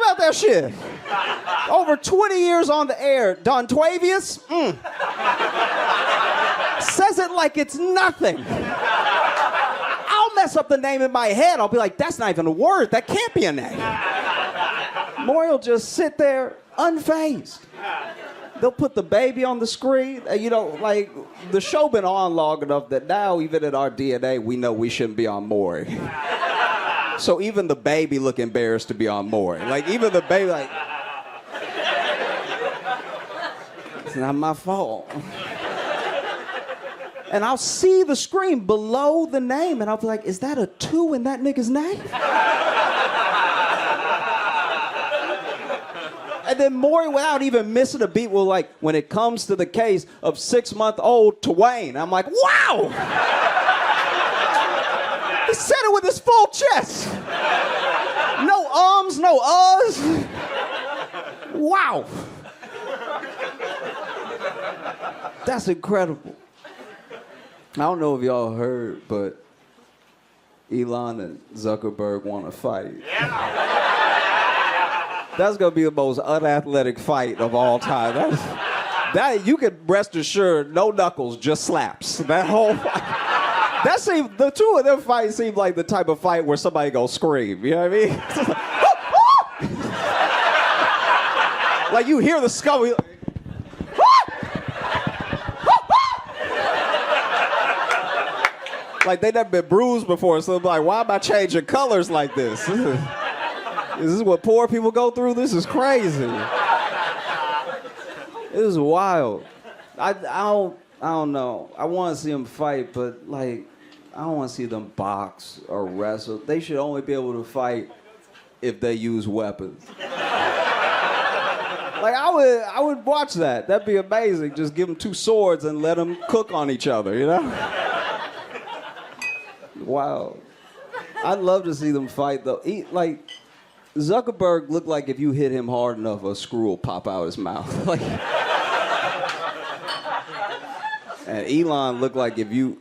about that shit. Over 20 years on the air, Don Twavius, says it like it's nothing. I'll mess up the name in my head. I'll be like, that's not even a word. That can't be a name. Maury will just sit there unfazed. They'll put the baby on the screen. You know, like, the show been on long enough that now, even in our DNA, we know we shouldn't be on Maury. So even the baby look embarrassed to be on Maury. Like, even the baby, like, it's not my fault. And I'll see the screen below the name, and I'll be like, is that a 2 in that nigga's name? And then Maury, without even missing a beat, will like, when it comes to the case of 6-month-old Twain, I'm like, wow! He said it with his full chest. No ums, no uhs. Wow. That's incredible. I don't know if y'all heard, but Elon and Zuckerberg want to fight. Yeah. That's gonna be the most unathletic fight of all time. That you can rest assured, no knuckles, just slaps. That whole fight. That seemed, the two of them fights seem like the type of fight where somebody gonna scream. You know what I mean? Like you hear the skull. Like they never been bruised before, so they're like, why am I changing colors like this? Is this what poor people go through? This is crazy. This is wild. I don't know. I want to see them fight, but like, I don't want to see them box or wrestle. They should only be able to fight if they use weapons. Like I would watch that. That'd be amazing. Just give them 2 swords and let them cook on each other, you know? Wow. I'd love to see them fight though. Like Zuckerberg looked like if you hit him hard enough, a screw will pop out his mouth. Like, and Elon looked like if you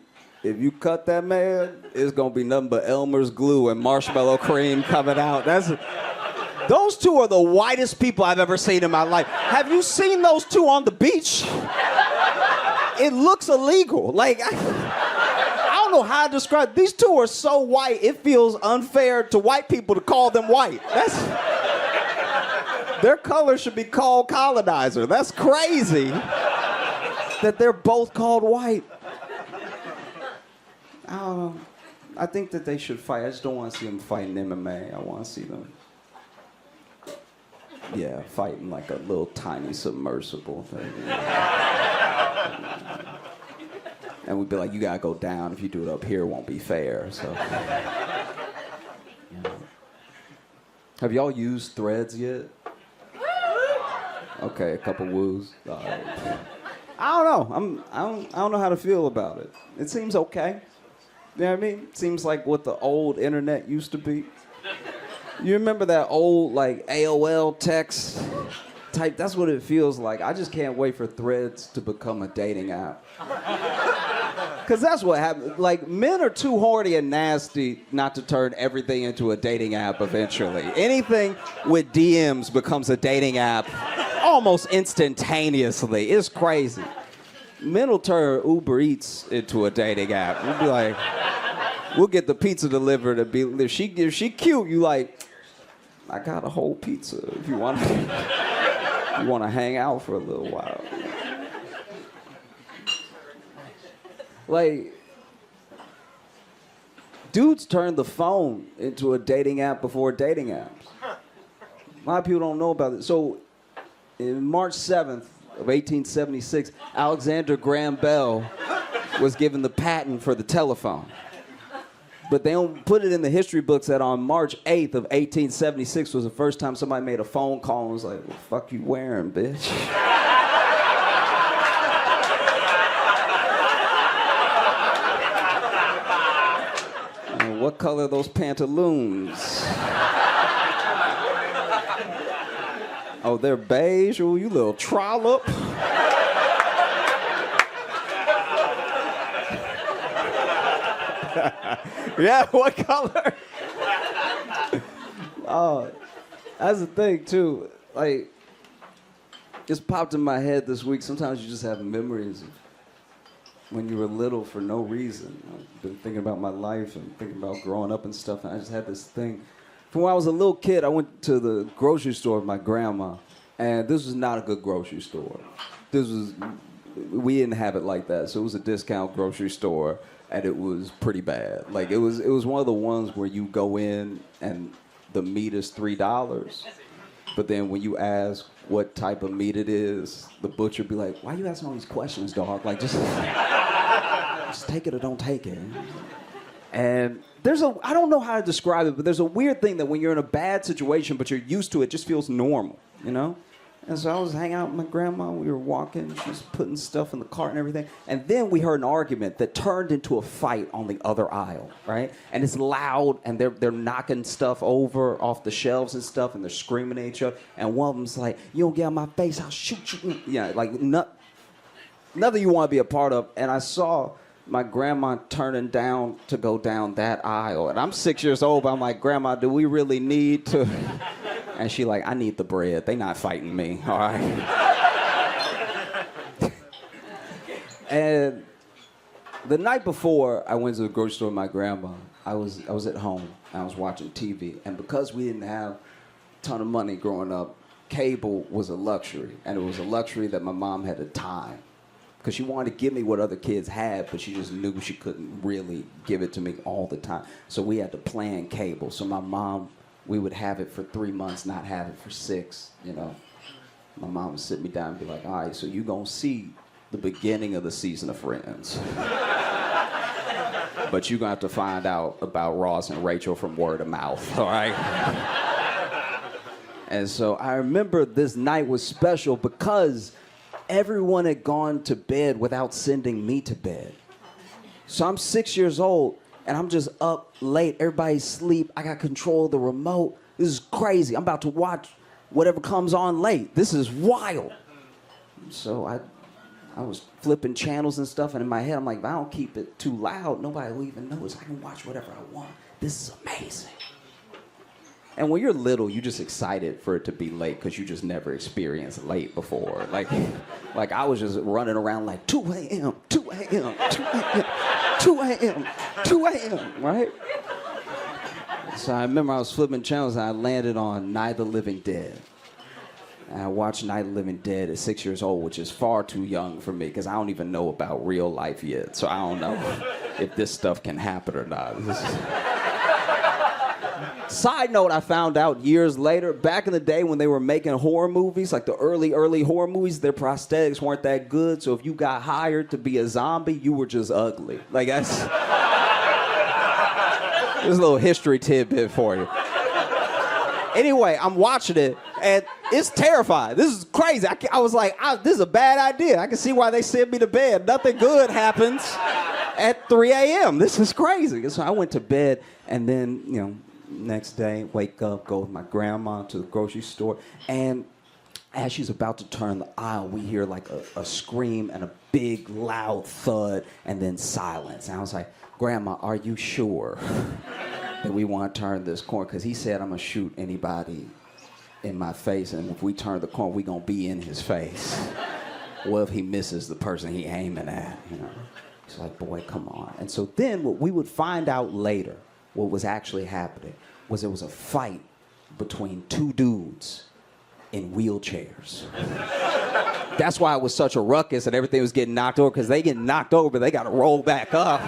cut that man, it's gonna be nothing but Elmer's glue and marshmallow cream coming out. Those two are the whitest people I've ever seen in my life. Have you seen those two on the beach? It looks illegal. Like, I don't know how to describe. These two are so white, it feels unfair to white people to call them white. Their color should be called colonizer. That's crazy that they're both called white. I don't know. I think that they should fight. I just don't want to see them fight in MMA. I want to see them, fighting like a little tiny submersible thing. And we'd be like, you gotta go down. If you do it up here, it won't be fair. So, Have y'all used Threads yet? Okay, a couple woos. All right. I don't know. I don't know how to feel about it. It seems okay. You know what I mean? It seems like what the old internet used to be. You remember that old like AOL text type? That's what it feels like. I just can't wait for Threads to become a dating app. Because that's what happens. Like, men are too horny and nasty not to turn everything into a dating app eventually. Anything with DMs becomes a dating app almost instantaneously. It's crazy. Men will turn Uber Eats into a dating app. We'll be like, we'll get the pizza delivered. And be if she cute, you like, I got a whole pizza if you want to hang out for a little while. Like, dudes turned the phone into a dating app before dating apps. A lot of people don't know about it. So, in March 7th of 1876, Alexander Graham Bell was given the patent for the telephone. But they don't put it in the history books that on March 8th of 1876 was the first time somebody made a phone call and was like, what the fuck you wearing, bitch? What color are those pantaloons? Oh, they're beige? Oh, you little trollop. Yeah, what color? Oh, that's the thing, too. Like, just popped in my head this week. Sometimes you just have memories of when you were little for no reason. I've been thinking about my life and thinking about growing up and stuff, and I just had this thing. From when I was a little kid, I went to the grocery store with my grandma, and this was not a good grocery store. We didn't have it like that, so it was a discount grocery store, and it was pretty bad. Like, it was one of the ones where you go in and the meat is $3, but then when you ask what type of meat it is, the butcher be like, why you asking all these questions, dog? Like, just take it or don't take it. And I don't know how to describe it, but there's a weird thing that when you're in a bad situation, but you're used to it, just feels normal, you know? And so I was hanging out with my grandma, we were walking, she was putting stuff in the cart and everything, and then we heard an argument that turned into a fight on the other aisle, right? And it's loud, and they're knocking stuff over off the shelves and stuff, and they're screaming at each other, and one of them's like, you don't get out of my face, I'll shoot you. Yeah, like, nothing you want to be a part of. And I saw my grandma turning down to go down that aisle, and I'm 6 years old, but I'm like, Grandma, do we really need to... And she like, I need the bread. They not fighting me, all right? And the night before I went to the grocery store with my grandma, I was at home, and I was watching TV. And because we didn't have a ton of money growing up, cable was a luxury. And it was a luxury that my mom had at time. Because she wanted to give me what other kids had, but she just knew she couldn't really give it to me all the time. So we had to plan cable. So my mom... we would have it for 3 months, not have it for 6, you know. My mom would sit me down and be like, all right, so you gonna see the beginning of the season of Friends. But you're gonna have to find out about Ross and Rachel from word of mouth, all right? And so I remember this night was special because everyone had gone to bed without sending me to bed. So I'm 6 years old, and I'm just up late. Everybody's asleep. I got control of the remote. This is crazy. I'm about to watch whatever comes on late. This is wild. So I was flipping channels and stuff, and in my head, I'm like, if I don't keep it too loud, nobody will even notice. I can watch whatever I want. This is amazing. And when you're little, you're just excited for it to be late because you just never experienced late before. Like I was just running around like 2 a.m., 2 a.m., 2 a.m., 2 a.m., 2 a.m., right? So I remember I was flipping channels and I landed on Night of the Living Dead. And I watched Night of the Living Dead at 6 years old, which is far too young for me because I don't even know about real life yet. So I don't know if this stuff can happen or not. Side note, I found out years later, back in the day when they were making horror movies, like the early horror movies, their prosthetics weren't that good. So if you got hired to be a zombie, you were just ugly. Like, that's... There's a little history tidbit for you. Anyway, I'm watching it, and it's terrifying. This is crazy. I was like, this is a bad idea. I can see why they sent me to bed. Nothing good happens at 3 a.m. This is crazy. So I went to bed, and then, you know, next day, wake up, go with my grandma to the grocery store, and as she's about to turn the aisle, we hear like a scream and a big, loud thud, and then silence. And I was like, Grandma, are you sure that we want to turn this corner? Because he said I'm going to shoot anybody in my face, and if we turn the corner, we're going to be in his face. What if he misses the person he aiming at, you know? It's like, boy, come on. And so then what we would find out later, what was actually happening, was there was a fight between two dudes in wheelchairs. That's why it was such a ruckus and everything was getting knocked over, because they get knocked over, they got to roll back up.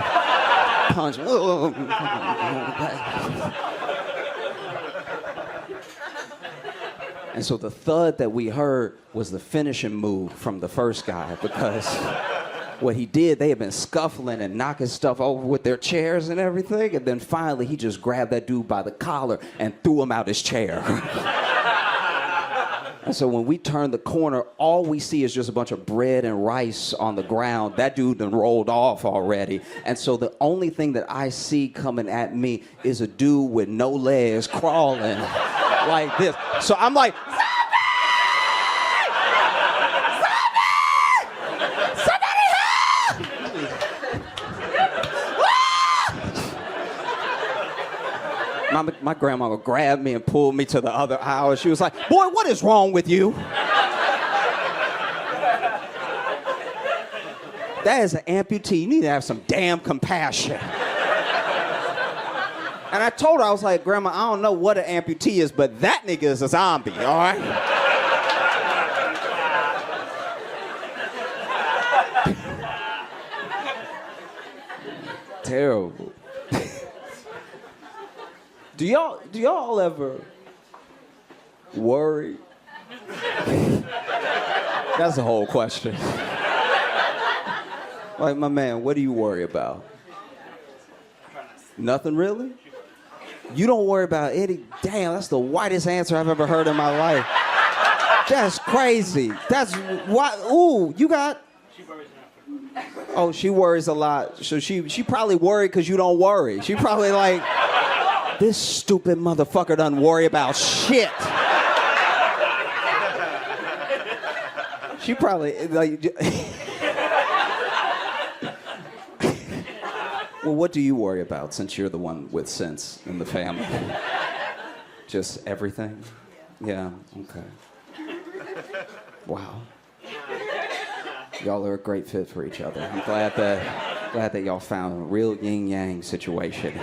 Punch. And so the thud that we heard was the finishing move from the first guy, because what he did, they had been scuffling and knocking stuff over with their chairs and everything, and then finally he just grabbed that dude by the collar and threw him out his chair. And so when we turn the corner, all we see is just a bunch of bread and rice on the ground. That dude done rolled off already. And so the only thing that I see coming at me is a dude with no legs crawling like this. So I'm like, my grandma would grab me and pull me to the other aisle. She was like, boy, what is wrong with you? That is an amputee. You need to have some damn compassion. And I told her, I was like, Grandma, I don't know what an amputee is, but that nigga is a zombie, all right? Terrible. Do y'all ever worry? That's the whole question. Like, my man, what do you worry about? Nothing really? You don't worry about any. Damn, that's the whitest answer I've ever heard in my life. That's crazy. That's what. Ooh, you got. Oh, she worries a lot. So she probably worried because you don't worry. She probably like, this stupid motherfucker doesn't worry about shit. She probably like. Well, what do you worry about, since you're the one with sense in the family? Just everything? Yeah, okay. Wow. Y'all are a great fit for each other. I'm glad that y'all found a real yin-yang situation.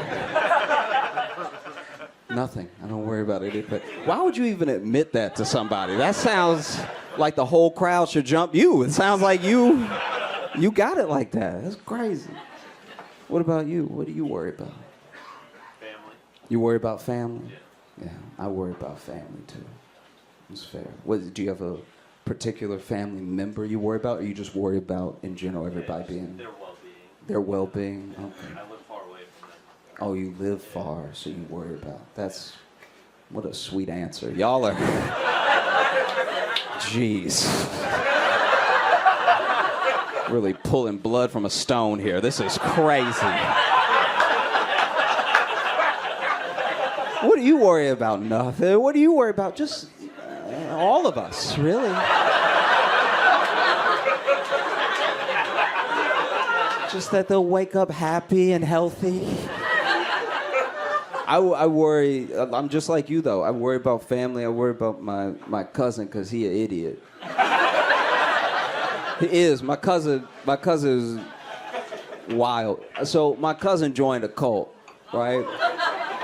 Nothing. I don't worry about it. But why would you even admit that to somebody? That sounds like the whole crowd should jump you. It sounds like you got it like that. That's crazy. What about you? What do you worry about? Family. You worry about family? Yeah, I worry about family too. It's fair. Do you have a particular family member you worry about, or you just worry about in general everybody being Their well-being. their well-being? Okay. I live far away from them. Oh, you live far, so you worry about. That's what a sweet answer. Y'all are. Jeez. Really pulling blood from a stone here. This is crazy. What do you worry about? Nothing. What do you worry about? Just all of us, really. Just that they'll wake up happy and healthy. I worry. I'm just like you, though. I worry about family. I worry about my cousin, because he an idiot. He is. My cousin is wild. So my cousin joined a cult, right?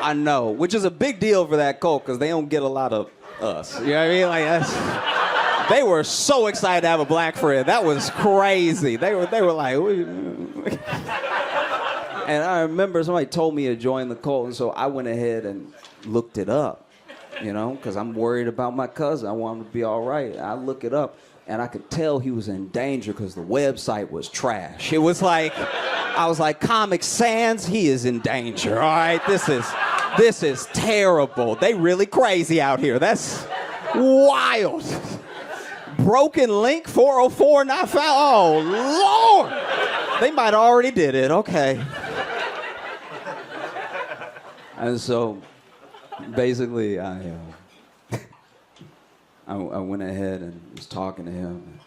I know, which is a big deal for that cult, because they don't get a lot of us. You know what I mean? Like, they were so excited to have a black friend. That was crazy. They were like, and I remember somebody told me to join the cult, and so I went ahead and looked it up, you know, because I'm worried about my cousin. I want him to be all right. I look it up. And I could tell he was in danger because the website was trash. It was like, I was like, Comic Sans, he is in danger. All right, this is terrible. They really crazy out here. That's wild. Broken link 404 not found. Oh Lord, they might already did it. Okay. And so, basically, I went ahead and was talking to him.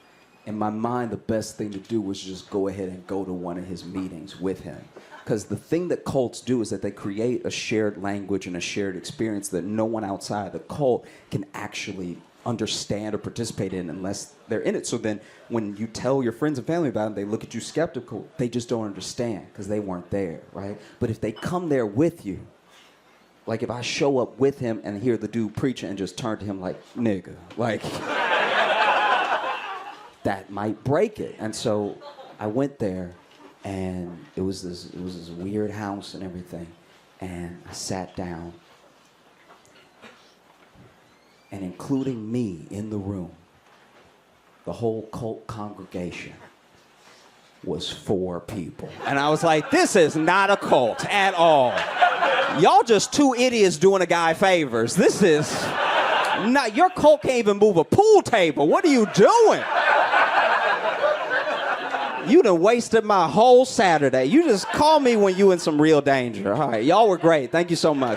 In my mind, the best thing to do was just go ahead and go to one of his meetings with him. Because the thing that cults do is that they create a shared language and a shared experience that no one outside the cult can actually understand or participate in unless they're in it. So then when you tell your friends and family about it, they look at you skeptical. They just don't understand because they weren't there, right? But if they come there with you, like if I show up with him and hear the dude preaching and just turn to him like, nigga, like, that might break it. And so I went there, and it was this weird house and everything. And I sat down, and including me in the room, the whole cult congregation was 4 people. And I was like, this is not a cult at all. Y'all just 2 idiots doing a guy favors. This is not, your cult can't even move a pool table. What are you doing? You done wasted my whole Saturday. You just call me when you in some real danger. All right, y'all were great. Thank you so much.